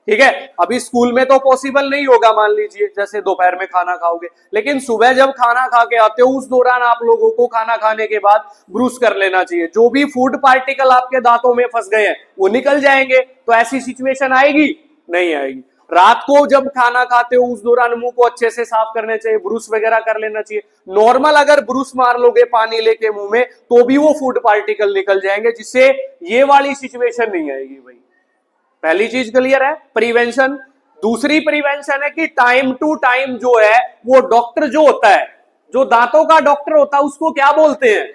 S1: ठीक है। अभी स्कूल में तो पॉसिबल नहीं होगा, मान लीजिए जैसे दोपहर में खाना खाओगे, लेकिन सुबह जब खाना खा के आते हो उस दौरान आप लोगों को खाना खाने के बाद ब्रूस कर लेना चाहिए, जो भी फूड पार्टिकल आपके दांतों में फंस गए हैं वो निकल जाएंगे। तो ऐसी सिचुएशन आएगी, नहीं आएगी, रात को जब खाना खाते हो उस दौरान मुंह को अच्छे से साफ करने चाहिए, ब्रूस वगैरह कर लेना चाहिए। नॉर्मल अगर ब्रूस मार लोगे पानी लेके मुंह में तो भी वो फूड पार्टिकल निकल जाएंगे, जिससे ये वाली सिचुएशन नहीं आएगी भाई। पहली चीज क्लियर है, प्रिवेंशन। दूसरी प्रिवेंशन है कि टाइम टू टाइम जो है वो डॉक्टर जो होता है, जो दांतों का डॉक्टर होता है उसको क्या बोलते हैं,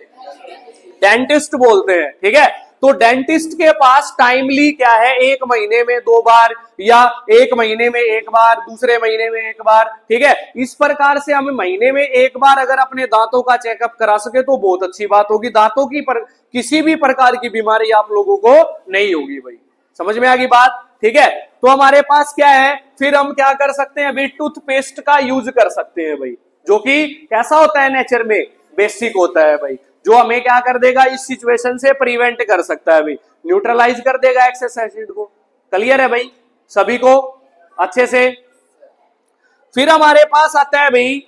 S1: डेंटिस्ट बोलते हैं, ठीक है। तो डेंटिस्ट के पास टाइमली क्या है, 1 महीने में 2 बार या 1 महीने में 1 बार, दूसरे महीने में 1 बार, ठीक है। इस प्रकार से हम महीने में 1 बार अगर अपने दांतों का चेकअप करा सके तो बहुत अच्छी बात होगी। दांतों की किसी भी प्रकार की बीमारी आप लोगों को नहीं होगी भाई। समझ में आ गई बात, ठीक है। तो हमारे पास क्या है, फिर हम क्या कर सकते हैं भाई, टूथपेस्ट का यूज कर सकते हैं भाई, जो कि कैसा होता है, नेचर में बेसिक होता है भाई, जो हमें क्या कर देगा, इस सिचुएशन से प्रिवेंट कर सकता है भाई, न्यूट्रलाइज कर देगा एक्सेस एसिड को। क्लियर है भाई सभी को अच्छे से। फिर हमारे पास आता है भाई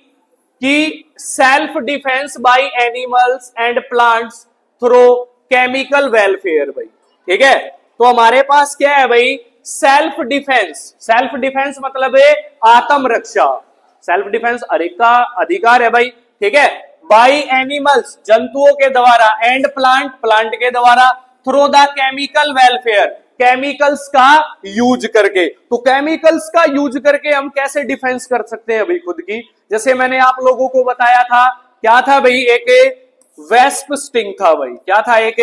S1: कि self defence by animals and plants through chemical welfare भाई, ठीक है। तो हमारे पास क्या है भाई, सेल्फ डिफेंस। सेल्फ डिफेंस मतलब है आत्मरक्षा। सेल्फ डिफेंस हर एक का अधिकार है भाई, ठीक है। बाय एनिमल्स जंतुओं के द्वारा, एंड प्लांट प्लांट के द्वारा, through the chemical welfare chemicals का यूज करके। तो केमिकल्स का यूज करके हम कैसे डिफेंस कर सकते हैं भाई खुद की, जैसे मैंने आप लोगों को बताया था, क्या था भाई, एक वेस्प स्टिंग था भाई। क्या था, एक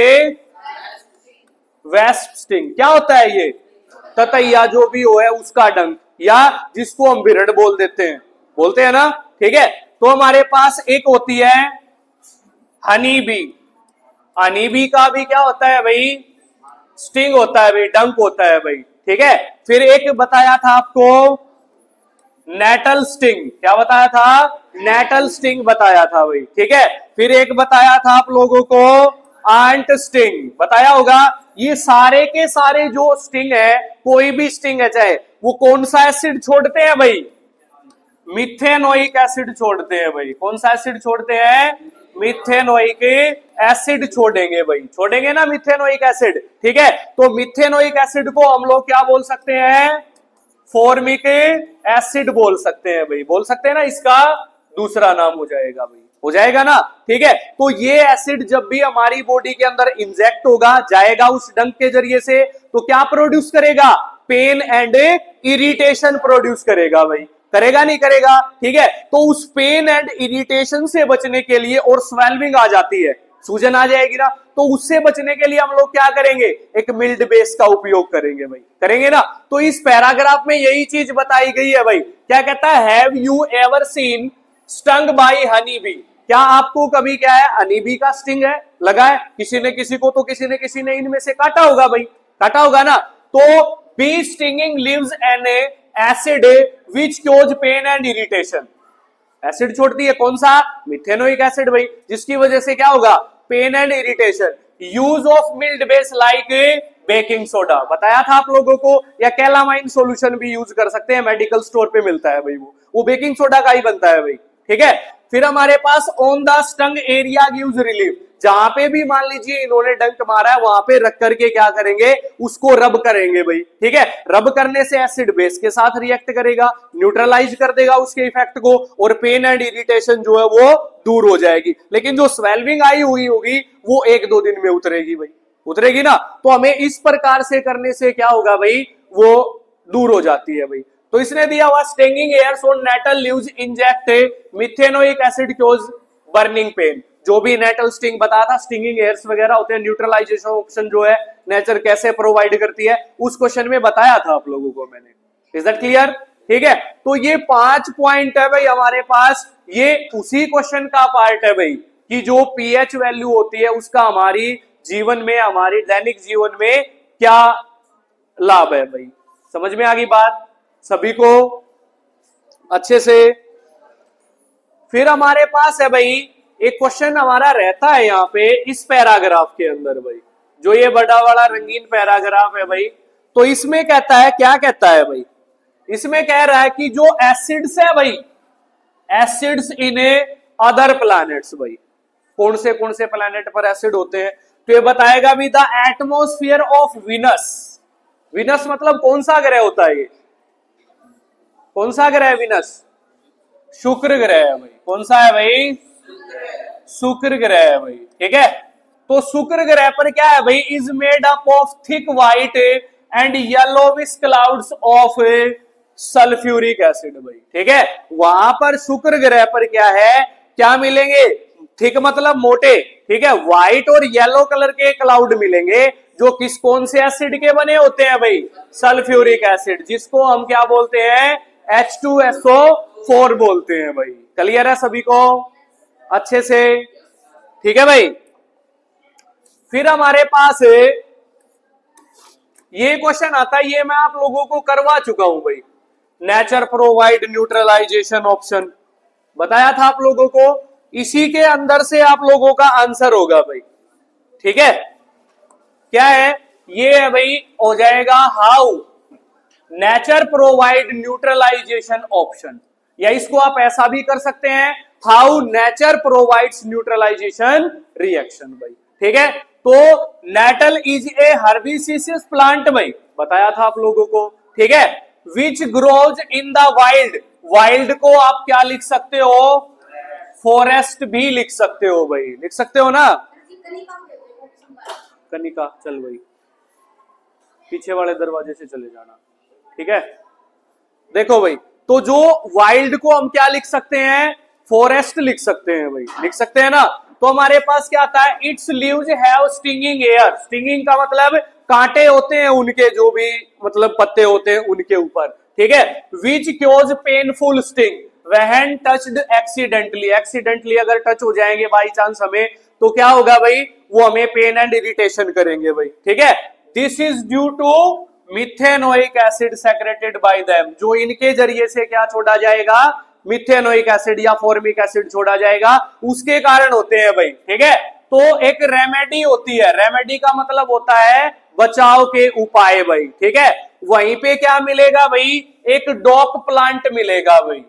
S1: वेस्प स्टिंग। क्या होता है ये, ततैया जो भी हो है उसका डंक, या जिसको हम बिरड बोल देते हैं, बोलते हैं ना, ठीक है। तो हमारे पास एक होती है हनी बी। हनी बी का भी क्या होता है भाई, स्टिंग होता है भाई, डंक होता है भाई, ठीक है। फिर एक बताया था आपको नेटल स्टिंग। क्या बताया था, नेटल स्टिंग बताया था भाई, ठीक है। फिर एक बताया था आप लोगों को आंट स्टिंग, बताया होगा। ये सारे के सारे जो स्टिंग है, कोई भी स्टिंग है चाहे, वो कौन सा एसिड छोड़ते हैं भाई, मिथेनोइक एसिड छोड़ते हैं भाई। कौन सा एसिड छोड़ते हैं, मिथेनोइक एसिड छोड़ेंगे भाई, छोड़ेंगे ना मिथेनोइक एसिड, ठीक है। तो मिथेनोइक एसिड को हम लोग क्या बोल सकते हैं, फॉर्मिक एसिड बोल सकते हैं भाई, बोल सकते हैं ना, इसका दूसरा नाम हो जाएगा भाई, हो जाएगा ना, ठीक है। तो ये एसिड जब भी हमारी बॉडी के अंदर इंजेक्ट होगा, जाएगा उस डंक के जरिए से, तो क्या प्रोड्यूस करेगा, पेन एंड इरिटेशन प्रोड्यूस करेगा भाई, करेगा नहीं करेगा, ठीक है। तो उस पेन एंड इरिटेशन से बचने के लिए, और स्वेल्विंग आ जाती है, सूजन आ जाएगी ना, तो उससे बचने के लिए हम लोग क्या करेंगे, एक मिल्ड बेस का उपयोग करेंगे भाई, करेंगे ना। तो इस पैराग्राफ में यही चीज बताई गई है भाई। क्या कहता है, have you ever seen stung by honey bee. क्या आपको कभी क्या है, हनी बी का स्टिंग है, लगा है किसी ने किसी को, तो किसी ने इनमें से काटा होगा भाई, काटा होगा ना। तो bee stinging leaves an acid which causes pain and irritation. Acid छोड़ती है कौन सा, मिथेनोइक एसिड भाई, जिसकी वजह से क्या होगा, pain and irritation. Use of mild base like baking soda, बताया था आप लोगों को, या कैलामाइन सॉल्यूशन भी यूज कर सकते हैं, मेडिकल स्टोर पे मिलता है भाई, वो बेकिंग सोडा का ही बनता है भाई, ठीक है। फिर हमारे pass on the stung area gives relief, जहां पे भी मान लीजिए इन्होंने डंक मारा है वहां पे रख करके क्या करेंगे, उसको रब करेंगे भाई, ठीक है। रब करने से एसिड बेस के साथ रिएक्ट करेगा, न्यूट्रलाइज कर देगा उसके इफेक्ट को, और पेन एंड इरिटेशन जो है वो दूर हो जाएगी। लेकिन जो स्वेल्विंग आई हुई होगी वो 1-2 दिन में उतरेगी भाई, उतरेगी ना। तो हमें इस प्रकार से करने से क्या होगा भाई, वो दूर हो जाती है भाई। तो इसने दिया हुआ stinging hairs on nettle leaves inject methanoic acid causes burning pain. जो भी नेटल स्टिंग बताया था, स्टिंगिंग एयर्स वगैरह होते हैं, न्यूट्रलाइजेशन ऑप्शन जो है नेचर कैसे प्रोवाइड करती है, उस क्वेश्चन में बताया था आप लोगों को मैंने। इज दैट क्लियर, ठीक है। तो ये 5 पॉइंट है भाई हमारे पास, ये उसी क्वेश्चन का पार्ट है भाई, कि जो पीएच वैल्यू होती है उसका हमारी जीवन में, हमारी दैनिक जीवन में क्या लाभ है भाई। समझ में आ गई बात सभी को अच्छे से। फिर हमारे पास है भाई एक क्वेश्चन हमारा रहता है यहाँ पे इस पैराग्राफ के अंदर भाई, जो ये बड़ा वाला रंगीन पैराग्राफ है भाई। तो इसमें कहता है, क्या कहता है भाई, इसमें कह रहा है कि जो एसिड्स है भाई, एसिड्स इन अदर प्लैनेट्स भाई, कौन से प्लैनेट पर एसिड होते हैं, तो ये बताएगा भी the atmosphere of Venus. Venus मतलब कौन सा ग्रह होता है ये, कौन सा ग्रह है विनस? शुक्र ग्रह है भाई। कौन सा है भाई? शुक्र ग्रह है भाई। ठीक है, तो शुक्र ग्रह पर क्या है भाई? Is made up of thick white and yellowish clouds of sulphuric acid भाई। ठीक है, वहां पर शुक्र ग्रह पर क्या है, क्या मिलेंगे? थिक मतलब मोटे, ठीक है, व्हाइट और येलो कलर के क्लाउड मिलेंगे जो किस कौन से एसिड के बने होते हैं भाई? सल्फ्यूरिक एसिड, जिसको हम क्या बोलते हैं? H2SO4 बोलते हैं भाई। क्लियर है सभी को अच्छे से? ठीक है भाई। फिर हमारे पास ये क्वेश्चन आता है, ये मैं आप लोगों को करवा चुका हूं भाई। नेचर प्रोवाइड न्यूट्रलाइजेशन ऑप्शन बताया था आप लोगों को, इसी के अंदर से आप लोगों का आंसर होगा भाई। ठीक है, क्या है ये? है भाई, हो जाएगा how nature provide neutralisation option, या इसको आप ऐसा भी कर सकते हैं, how nature provides neutralisation reaction भाई। ठीक है, तो nettle is a herbaceous plant भाई, बताया था आप लोगों को। ठीक है, which grows in the wild, wild को आप क्या लिख सकते हो? फॉरेस्ट भी लिख सकते हो भाई, लिख सकते हो ना? कनिका, चल भाई पीछे वाले दरवाजे से चले जाना। ठीक है, देखो भाई, तो जो वाइल्ड को हम क्या लिख सकते हैं? फॉरेस्ट लिख सकते हैं भाई, लिख सकते हैं ना? तो हमारे पास क्या आता है? It's leaves have stinging air, stinging का मतलब कांटे होते हैं उनके, जो भी मतलब पत्ते होते हैं उनके ऊपर। ठीक है, which causes painful sting when touched accidentally, accidentally अगर टच हो जाएंगे बाई चांस हमें, तो क्या होगा भाई? वो हमें पेन एंड इरिटेशन करेंगे भाई। ठीक है, this is due to methanoic acid secreted by them, जो इनके जरिए से क्या छोड़ा जाएगा? मिथेनोइक एसिड या फॉर्मिक एसिड छोड़ा जाएगा, उसके कारण होते हैं भाई। ठीक है, तो एक रेमेडी होती है, रेमेडी का मतलब होता है बचाव के उपाय भाई। ठीक है, वहीं पे क्या मिलेगा भाई? एक डॉक प्लांट मिलेगा भाई,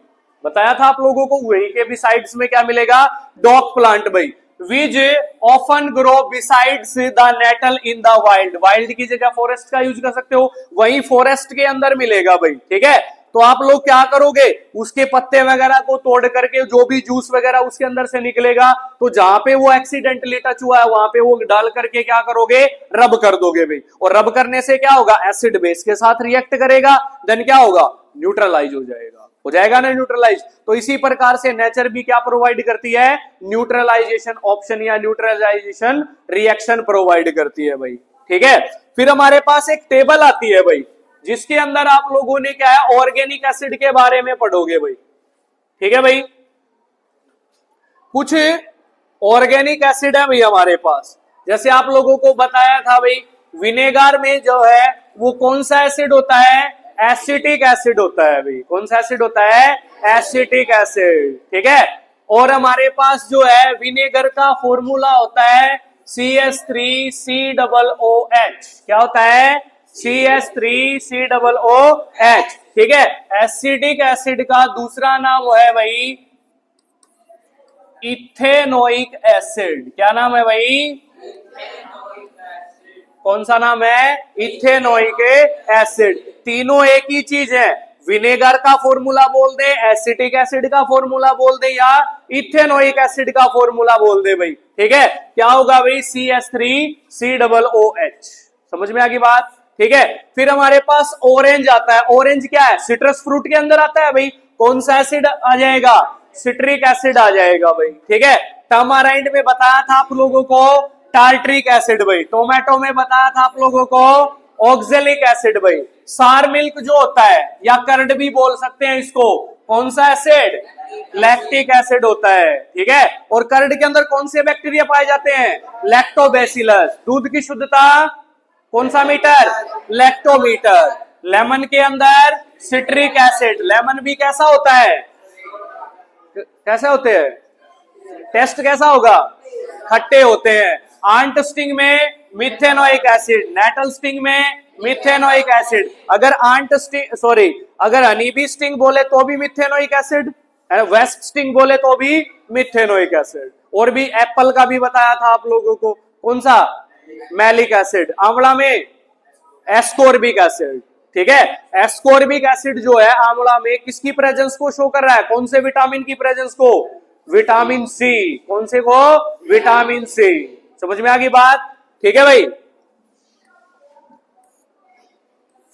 S1: बताया था आप लोगों को। वहीं के भी साइड्स में क्या मिलेगा? डॉक प्लांट भाई, which often grow besides the nettle in the wild, wild की जगह फॉरेस्ट का यूज कर सकते हो, वहीं फॉरेस्ट के अंदर मिलेगा भाई। ठीक है, तो आप लोग क्या करोगे? उसके पत्ते वगैरह को तोड़ करके जो भी जूस वगैरह उसके अंदर से निकलेगा, तो जहां पे वो एक्सीडेंटली टच हुआ है वहां पे वो डाल करके क्या करोगे? रब कर दोगे भाई, और रब करने से क्या होगा? एसिड बेस के साथ रिएक्ट करेगा, देन क्या होगा? न्यूट्रलाइज हो जाएगा, हो जाएगा ना न्यूट्रलाइज। तो इसी प्रकार से नेचर भी क्या प्रोवाइड करती है? न्यूट्रलाइजेशन ऑप्शन या न्यूट्रलाइजेशन रिएक्शन प्रोवाइड करती है भाई। ठीक है, फिर हमारे पास एक टेबल आती है भाई, जिसके अंदर आप लोगों ने क्या है? ऑर्गेनिक एसिड के बारे में पढ़ोगे भाई। ठीक है भाई, कुछ ऑर्गेनिक एसिड है भाई हमारे पास, जैसे आप लोगों को बताया था भाई, विनेगर में जो है वो कौन सा एसिड होता है? एसिटिक एसिड होता है भाई। कौन सा एसिड होता है? Acetic acid. ठीक है, और हमारे पास जो है विनेगर का फॉर्मूला होता है CH3COOH। क्या होता है? CH3COOH। ठीक है, एसिडिक एसिड का दूसरा नाम है भाई इथेनोइक एसिड। क्या नाम है भाई? कौन सा नाम है? Ethanoic acid. तीनों एक ही चीज है, विनेगर का फॉर्मूला बोल दे, एसिटिक एसिड का फॉर्मूला बोल दे, या इथेनोइक एसिड का फॉर्मूला बोल दे भाई। ठीक है, क्या होगा भाई? CH3COOH। समझ में आ गई बात? ठीक है, फिर हमारे पास ऑरेंज आता है। ऑरेंज क्या है? सिट्रस फ्रूट के अंदर आता है भाई। कौन सा एसिड आ जाएगा? सिट्रिक एसिड आ जाएगा भाई। ठीक है, टमाराइंड में बताया था आप लोगों को टार्ट्रिक एसिड भाई। टोमेटो में बताया था आप लोगों को ऑक्जेलिक एसिड भाई। सार मिल्क जो होता है, या कर्ड भी बोल सकते हैं इसको, कौन सा एसिड? लैक्टिक एसिड होता है। ठीक है, और कर्ड के अंदर कौन से बैक्टीरिया पाए जाते हैं? लैक्टोबैसिलस। दूध की शुद्धता कौन सा मीटर? लैक्टोमीटर। लेमन के अंदर सिट्रिक एसिड। लेमन भी कैसा होता है? कैसे होते हैं? टेस्ट कैसा होगा? खट्टे होते हैं। आंट स्टिंग में मिथेनोइक एसिड, नेटल स्टिंग में मिथेनोइक एसिड। अगर आंट स्टिंग अगर हनी बी स्टिंग बोले तो भी मिथेनोइक एसिड, वेस्ट स्टिंग बोले तो भी मिथेनोइक एसिड। और भी एप्पल का भी बताया था आप लोगों को, कौन सा? Malic acid. आंवला में एस्कोर्बिक एसिड। ठीक है। एस्कॉर्बिक एसिड जो है आंवला में किसकी प्रेजेंस को शो कर रहा है, कौन से विटामिन की प्रेजेंस को, विटामिन सी, कौन से को, विटामिन सी। समझ में आ गई बात, ठीक है भाई।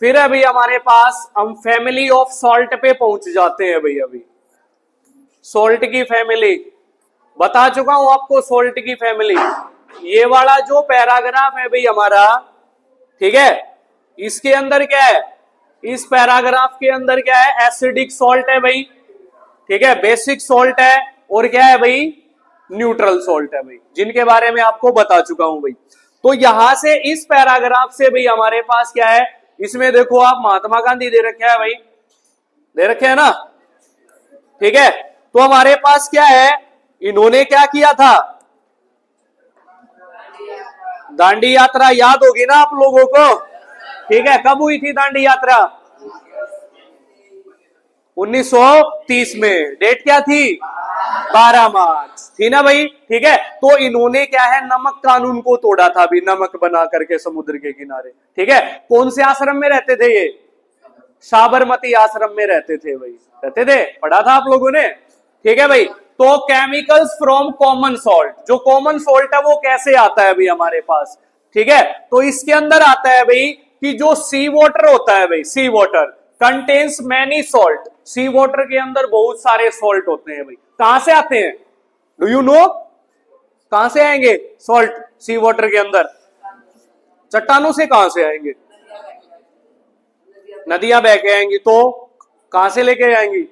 S1: फिर अभी हमारे पास हम फैमिली ऑफ सॉल्ट पे पहुंच जाते हैं भाई। अभी सॉल्ट की फैमिली बता चुका हूं आपको, सॉल्ट की फैमिली। ये वाला जो पैराग्राफ है भाई हमारा, ठीक है, इसके अंदर क्या है, इस पैराग्राफ के अंदर क्या है, एसिडिक सॉल्ट है भाई, ठीक है, बेसिक सॉल्ट है, और क्या है भाई, न्यूट्रल सॉल्ट है भाई, जिनके बारे में आपको बता चुका हूं भाई। तो यहां से इस पैराग्राफ से भाई हमारे पास क्या है, इसमें देखो आप महात्मा गांधी दे रखे है भाई, दे रखे है ना, ठीक है। तो हमारे पास क्या है, इन्होंने क्या किया था, दांडी यात्रा याद होगी ना आप लोगों को, ठीक है। कब हुई थी दांडी यात्रा, 1930 में। डेट क्या थी, 12 मार्च थी ना भाई, ठीक है। तो इन्होंने क्या है, नमक कानून को तोड़ा था अभी, नमक बना करके समुद्र के किनारे, ठीक है। कौन से आश्रम में रहते थे ये, साबरमती आश्रम में रहते थे भाई, रहते थे, पढ़ा था आप लोगों ने, ठीक है भाई। तो केमिकल्स फ्रॉम कॉमन सॉल्ट, जो कॉमन सॉल्ट है वो कैसे आता है भाई हमारे पास, ठीक है। तो इसके अंदर आता है भाई कि जो सी वाटर होता है भाई, सी वाटर कंटेन्स मैनी सॉल्ट, सी वाटर के अंदर बहुत सारे सॉल्ट होते हैं भाई। कहां से आते हैं, डू यू नो, कहां से आएंगे सॉल्ट सी वाटर के अंदर, चट्टानों से कहां से आएंगे, नदियां बह के आएंगी, तो कहां से लेके आएंगी,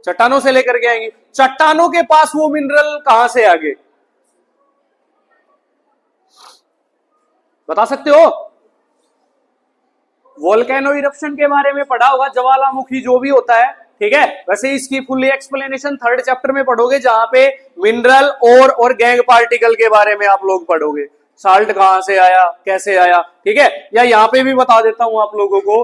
S1: चट्टानों से लेकर के आएंगी। चट्टानों के पास वो मिनरल कहां से आ गए, बता सकते हो। वोल्केनो इरप्शन के बारे में पढ़ा होगा, ज्वालामुखी जो भी होता है, ठीक है। वैसे इसकी फुल एक्सप्लेनेशन 3rd चैप्टर में पढ़ोगे, जहां पे मिनरल और गैंग पार्टिकल के बारे में आप लोग पढ़ोगे, साल्ट कहां से आया, कैसे आया, ठीक है। या यहां पे भी बता देता हूं आप लोगों को,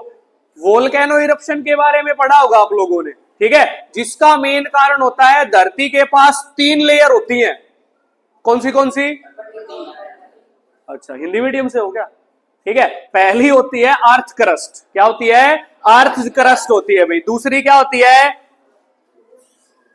S1: वोल्केनो इरप्शन के बारे में पढ़ा होगा आप लोगों ने, ठीक है, जिसका मेन कारण होता है धरती के पास 3 लेयर होती हैं। कौन सी कौन सी, अच्छा हिंदी मीडियम से हो क्या, ठीक है। पहली होती है अर्थ क्रस्ट, क्या होती है, अर्थ क्रस्ट होती है भाई। दूसरी क्या होती है,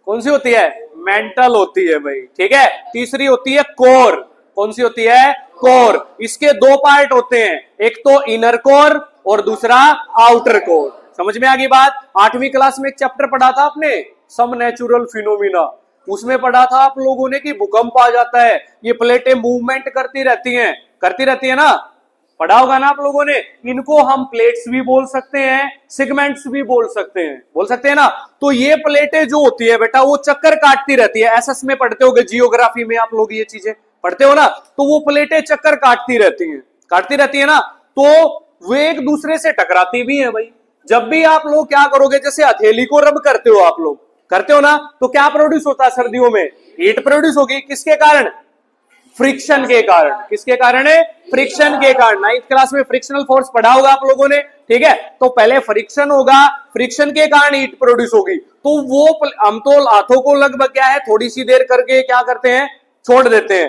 S1: कौन सी होती है, मेंटल होती है भाई, ठीक है। तीसरी होती है कोर, कौन सी होती है, कोर। इसके 2 पार्ट होते हैं, एक तो इनर कोर और दूसरा आउटर कोर। समझ में आ गई बात। 8वीं क्लास में एक चैप्टर पढ़ा था आपने, सम नेचुरल फिनोमिना, उसमें पढ़ा था आप लोगों ने कि भूकंप आ जाता है, ये प्लेटें मूवमेंट करती रहती है ना, पढ़ा होगा ना आप लोगों ने। इनको हम प्लेट्स भी बोल सकते हैं, सेगमेंट्स भी बोल सकते हैं ना। तो ये प्लेटें जो होती है बेटा, वो चक्कर काटती रहती है, एसएस में पढ़ते होगे, जियोग्राफी में आप लोग ये चीजें पढ़ते हो ना। तो वो प्लेटें चक्कर काटती रहती है ना, तो वे एक दूसरे से टकराती भी है भाई। जब भी आप लोग क्या करोगे, जैसे हथेली को रब करते हो आप लोग, करते हो ना, तो क्या प्रोड्यूस होता है सर्दियों में, हीट प्रोड्यूस होगी, किसके कारण, फ्रिक्शन के कारण। किसके कारण है, फ्रिक्शन के कारण। 9th क्लास में फ्रिक्शनल फोर्स पढ़ा होगा आप लोगों ने, ठीक है। तो पहले फ्रिक्शन होगा, फ्रिक्शन के कारण हीट प्रोड्यूस होगी। तो वो हम तो हाथों को लगभग क्या है, थोड़ी सी देर करके क्या करते हैं, छोड़ देते हैं,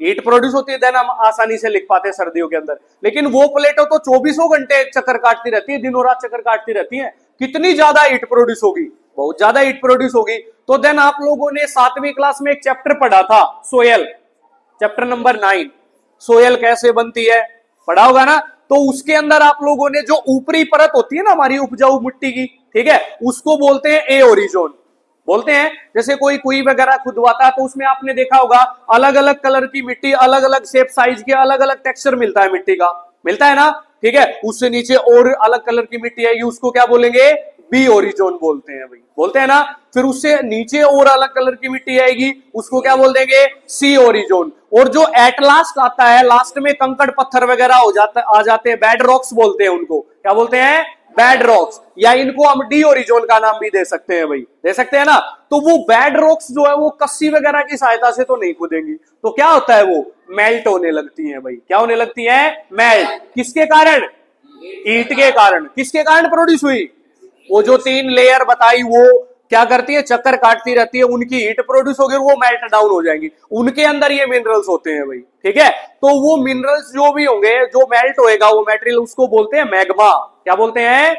S1: हीट प्रोड्यूस होती है, देन हम आसानी से लिख पाते हैं सर्दियों के अंदर। लेकिन वो प्लेटों तो 24 घंटे चक्कर काटती रहती है, दिनों रात चक्कर काटती रहती है। कितनी ज्यादा हीट प्रोड्यूस होगी, बहुत ज्यादा हीट प्रोड्यूस होगी। तो देन आप लोगों ने 7वीं क्लास में एक चैप्टर पढ़ा था, सोयल, चैप्टर नंबर 9, सोयल कैसे बनती है, पढ़ा होगा ना। तो उसके अंदर आप लोगों ने जो ऊपरी परत होती है ना हमारी उपजाऊ मिट्टी की, ठीक है, उसको बोलते हैं ए ओरिजोन, बोलते हैं। जैसे कोई कुई वगैरह खुदवाता है तो उसमें आपने देखा होगा अलग अलग कलर की मिट्टी, अलग अलग शेप साइज के, अलग अलग टेक्सचर मिलता है मिट्टी का, मिलता है ना, ठीक है। उससे नीचे और अलग कलर की मिट्टी आएगी, उसको क्या बोलेंगे, बी ओरिजोन बोलते हैं भाई, बोलते हैं ना। फिर उससे नीचे और अलग कलर की मिट्टी आएगी, उसको क्या बोल देंगे, सी ओरिजोन। और जो एट लास्ट आता है, लास्ट में कंकड़ पत्थर वगैरह आ जाते हैं, बेड रॉक्स बोलते हैं उनको, क्या बोलते हैं, बेड रॉक्स। या इनको हम डी ओरिजोन का नाम भी दे सकते हैं भाई, दे सकते हैं ना। तो वो बेड रॉक्स जो है वो कस्सी वगैरह की सहायता से तो नहीं कूदेंगी, तो क्या होता है, वो मेल्ट होने लगती है भाई। क्या होने लगती है, मेल्ट। किसके कारण, हीट के कारण। किसके कारण प्रोड्यूस हुई, वो जो 3 लेयर बताई, वो क्या करती है, चक्कर काटती रहती है, उनकी हीट प्रोड्यूस होगी, वो मेल्ट डाउन हो जाएंगी, उनके अंदर ये मिनरल्स होते हैं भाई, ठीक है। तो वो मिनरल्स जो भी होंगे, जो मेल्ट होएगा वो मटेरियल, उसको बोलते हैं मैग्मा। क्या बोलते हैं,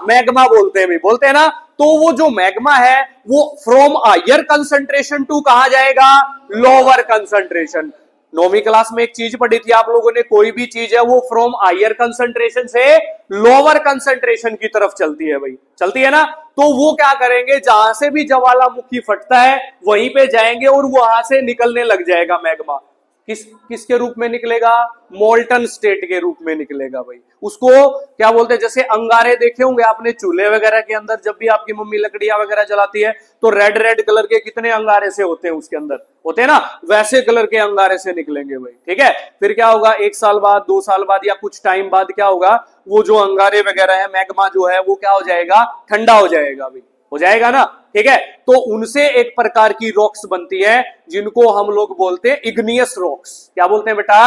S1: मैग्मा बोलते हैं भाई, बोलते हैं ना। तो वो जो मैग्मा है वो फ्रॉम हायर कंसंट्रेशन टू कहां जाएगा, लोअर कंसंट्रेशन। 9वीं क्लास में एक चीज पढ़ी थी आप लोगों ने, कोई भी चीज है वो फ्रॉम हायर कंसंट्रेशन से लोअर कंसंट्रेशन की तरफ चलती है भाई, चलती है ना। तो वो क्या करेंगे, जहां से भी ज्वालामुखी फटता है वहीं पे जाएंगे और वहां से निकलने लग जाएगा मैग्मा। किसके रूप में निकलेगा, मोल्टन स्टेट के रूप में निकलेगा भाई। उसको क्या बोलते हैं, जैसे अंगारे देखे होंगे आपने चूल्हे वगैरह के अंदर, जब भी आपकी मम्मी लकड़ियां वगैरह जलाती है तो रेड रेड कलर के कितने अंगारे से होते हैं उसके अंदर, होते हैं ना, वैसे कलर के अंगारे से निकलेंगे भाई, ठीक है। फिर क्या होगा, 1 साल बाद, 2 साल बाद या कुछ टाइम बाद क्या होगा, वो जो अंगारे वगैरह है, मैग्मा जो है वो क्या हो जाएगा, ठंडा हो जाएगा भाई, हो जाएगा ना, ठीक है। तो उनसे एक प्रकार की रॉक्स बनती है जिनको हम लोग बोलते हैं इग्नियस रॉक्स। क्या बोलते हैं बेटा,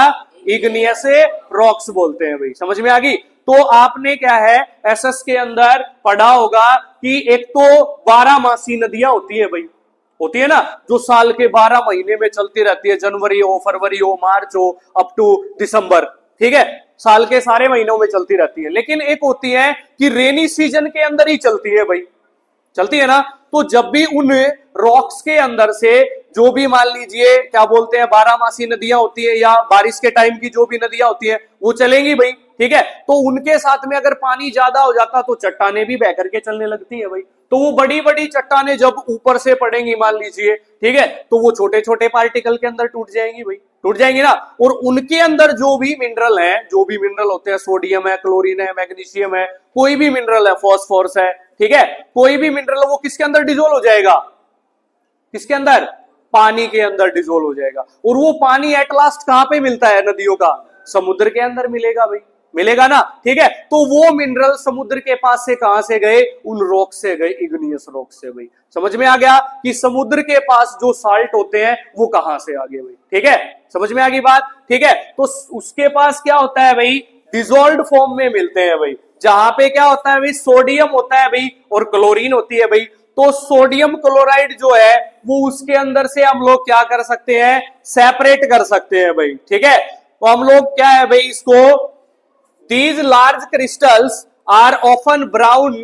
S1: इग्नियस रॉक्स बोलते हैं भाई, समझ में आ गई। तो आपने क्या है एसएस के अंदर पढ़ा होगा कि एक तो 12 मासी नदियां होती है भाई, होती है ना, जो साल के 12 महीने में चलती रहती है, जनवरी हो, फरवरी हो, मार्च हो, अप टू दिसंबर, ठीक है, साल के सारे महीनों में चलती रहती है। लेकिन एक होती है कि रेनी सीजन के अंदर ही चलती है भाई, चलती है ना। तो जब भी उन रॉक्स के अंदर से जो भी मान लीजिए क्या बोलते हैं 12 मासी नदियां होती है या बारिश के टाइम की जो भी नदियां होती है वो चलेंगी भाई, ठीक है। तो उनके साथ में अगर पानी ज्यादा हो जाता तो चट्टाने भी बह करके चलने लगती है भाई। तो वो बड़ी बड़ी चट्टाने जब ऊपर से पड़ेंगी मान लीजिए, ठीक है, तो वो छोटे छोटे पार्टिकल के अंदर टूट जाएंगी भाई, टूट जाएंगी ना। और उनके अंदर जो भी मिनरल है, जो भी मिनरल होते हैं, सोडियम है, क्लोरीन है, मैग्नीशियम है, कोई भी मिनरल है, फॉस्फोरस है, ठीक है, कोई भी मिनरल वो किसके अंदर डिसॉल्व हो जाएगा, किसके अंदर, पानी के अंदर डिसॉल्व हो जाएगा। और वो पानी एट लास्ट कहां पे मिलता है नदियों का, समुद्र के अंदर मिलेगा भाई, मिलेगा ना, ठीक है। तो वो मिनरल समुद्र के पास से कहां से गए, उन रॉक से गए, इग्नियस रॉक से भाई। समझ में आ गया कि समुद्र के पास जो साल्ट होते हैं वो कहां से आ गए भाई, ठीक है, समझ में आ गई बात, ठीक है। तो उसके पास क्या होता है भाई, डिसॉल्व्ड फॉर्म में मिलते हैं भाई, जहां पे क्या होता है भाई, सोडियम होता है भाई और क्लोरीन होती है भाई। तो सोडियम क्लोराइड जो है वो उसके अंदर से हम लोग क्या कर सकते हैं, सेपरेट कर सकते हैं भाई, ठीक है। तो हम लोग क्या है भाई, इसको these large crystals are often brown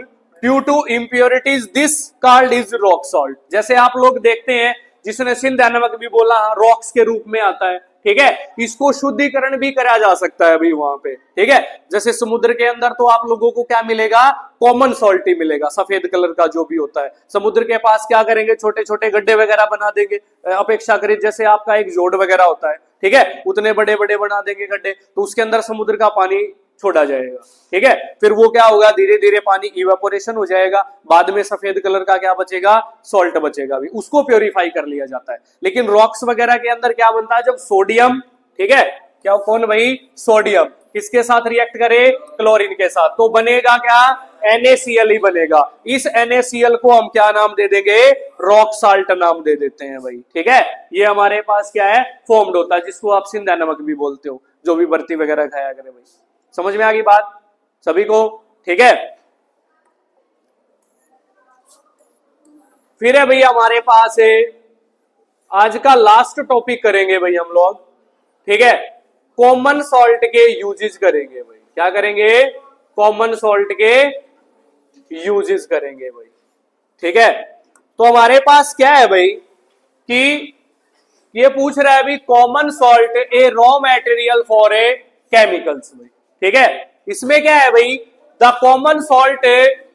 S1: due to impurities, this called is rock salt। जैसे आप लोग देखते हैं, जिसने सिंध नमक भी बोला, रॉक्स के रूप में आता है, ठीक है। इसको शुद्धिकरण भी करा जा सकता है भाई वहां पे, ठीक है। जैसे समुद्र के अंदर तो आप लोगों को क्या मिलेगा, कॉमन सॉल्ट ही मिलेगा, सफेद कलर का जो भी होता है। समुद्र के पास क्या करेंगे, छोटे छोटे गड्ढे वगैरह बना देंगे, अपेक्षाकृत जैसे आपका एक जोड़ वगैरह होता है, ठीक है, उतने बड़े बड़े बना देंगे गड्ढे, तो उसके अंदर समुद्र का पानी छोड़ा जाएगा, ठीक है। फिर वो क्या होगा, धीरे धीरे पानी इवेपोरेशन हो जाएगा, बाद में सफेद कलर का क्या बचेगा, सॉल्ट बचेगा भी, उसको प्योरीफाई कर लिया जाता है। लेकिन रॉक्स वगैरह के अंदर क्या बनता है, जब सोडियम, ठीक है, क्या कौन भाई, सोडियम किसके साथ रिएक्ट करे, क्लोरीन के साथ, तो बनेगा क्या, NaCl ही बनेगा। इस NaCl को हम क्या नाम दे देंगे, रॉक साल्ट नाम दे देते हैं भाई, ठीक है। ये हमारे पास क्या है, फॉर्म्ड होता है, जिसको आप सिंधा नमक भी बोलते हो, जो भी भर्ती वगैरह खाया करे भाई। समझ में आ गई बात सभी को, ठीक है। फिर है भैया हमारे पास है आज का लास्ट टॉपिक करेंगे भाई हम लोग, ठीक है, कॉमन सॉल्ट के यूजेस करेंगे भाई। क्या करेंगे, कॉमन सॉल्ट के यूजेस करेंगे भाई, ठीक है। तो हमारे पास क्या है भाई कि ये पूछ रहा है भाई, common salt A raw material for a chemicals भाई, ठीक है। इसमें क्या है भाई, the common salt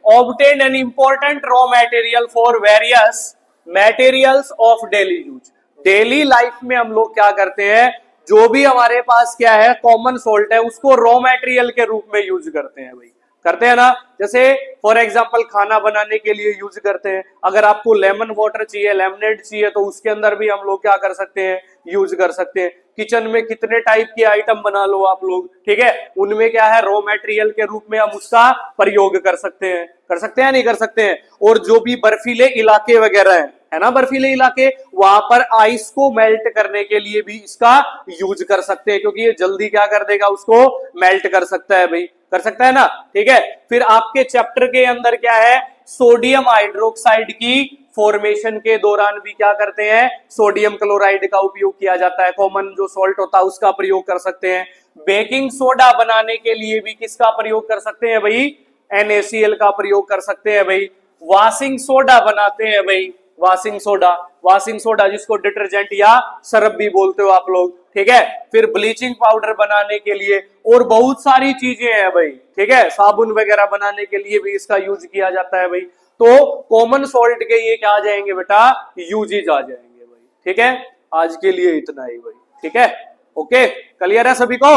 S1: obtain an important raw material for various materials of daily use. Daily life में हम लोग क्या करते हैं, जो भी हमारे पास क्या है कॉमन सॉल्ट है उसको रॉ मटेरियल के रूप में यूज करते हैं भाई, करते हैं ना। जैसे फॉर एग्जांपल खाना बनाने के लिए यूज करते हैं, अगर आपको लेमन वाटर चाहिए, लेमनेड चाहिए, तो उसके अंदर भी हम लोग क्या कर सकते हैं, यूज कर सकते हैं। किचन में कितने टाइप के आइटम बना लो आप लोग, ठीक है, उनमें क्या है रॉ मटेरियल के रूप में हम उसका प्रयोग कर सकते हैं, कर सकते हैं नहीं कर सकते हैं। और जो भी बर्फीले इलाके वगैरह है ना, बर्फीले इलाके, वहां पर आइस को मेल्ट करने के लिए भी इसका यूज कर सकते हैं, क्योंकि ये जल्दी क्या कर देगा, उसको मेल्ट कर सकता है भाई, कर सकता है ना, ठीक है। फिर आपके चैप्टर के अंदर क्या है, सोडियम हाइड्रोक्साइड की फॉर्मेशन के दौरान भी क्या करते हैं, सोडियम क्लोराइड का उपयोग किया जाता है। कॉमन जो सॉल्ट होता है उसका प्रयोग कर सकते हैं। बेकिंग सोडा बनाने के लिए भी किसका प्रयोग कर सकते हैं भाई, NaCl का प्रयोग कर सकते हैं भाई। वॉशिंग सोडा बनाते हैं भाई, वॉशिंग सोडा जिसको डिटर्जेंट या सरफ भी बोलते हो आप लोग, ठीक है। फिर ब्लीचिंग पाउडर बनाने के लिए और बहुत सारी चीजें हैं भाई, ठीक है। साबुन वगैरह बनाने के लिए भी इसका यूज किया जाता है भाई। तो कॉमन सॉल्ट के ये क्या आ जाएंगे बेटा, यूजेज आ जाएंगे भाई, ठीक है। आज के लिए इतना ही भाई, ठीक है, ओके, क्लियर है सभी को।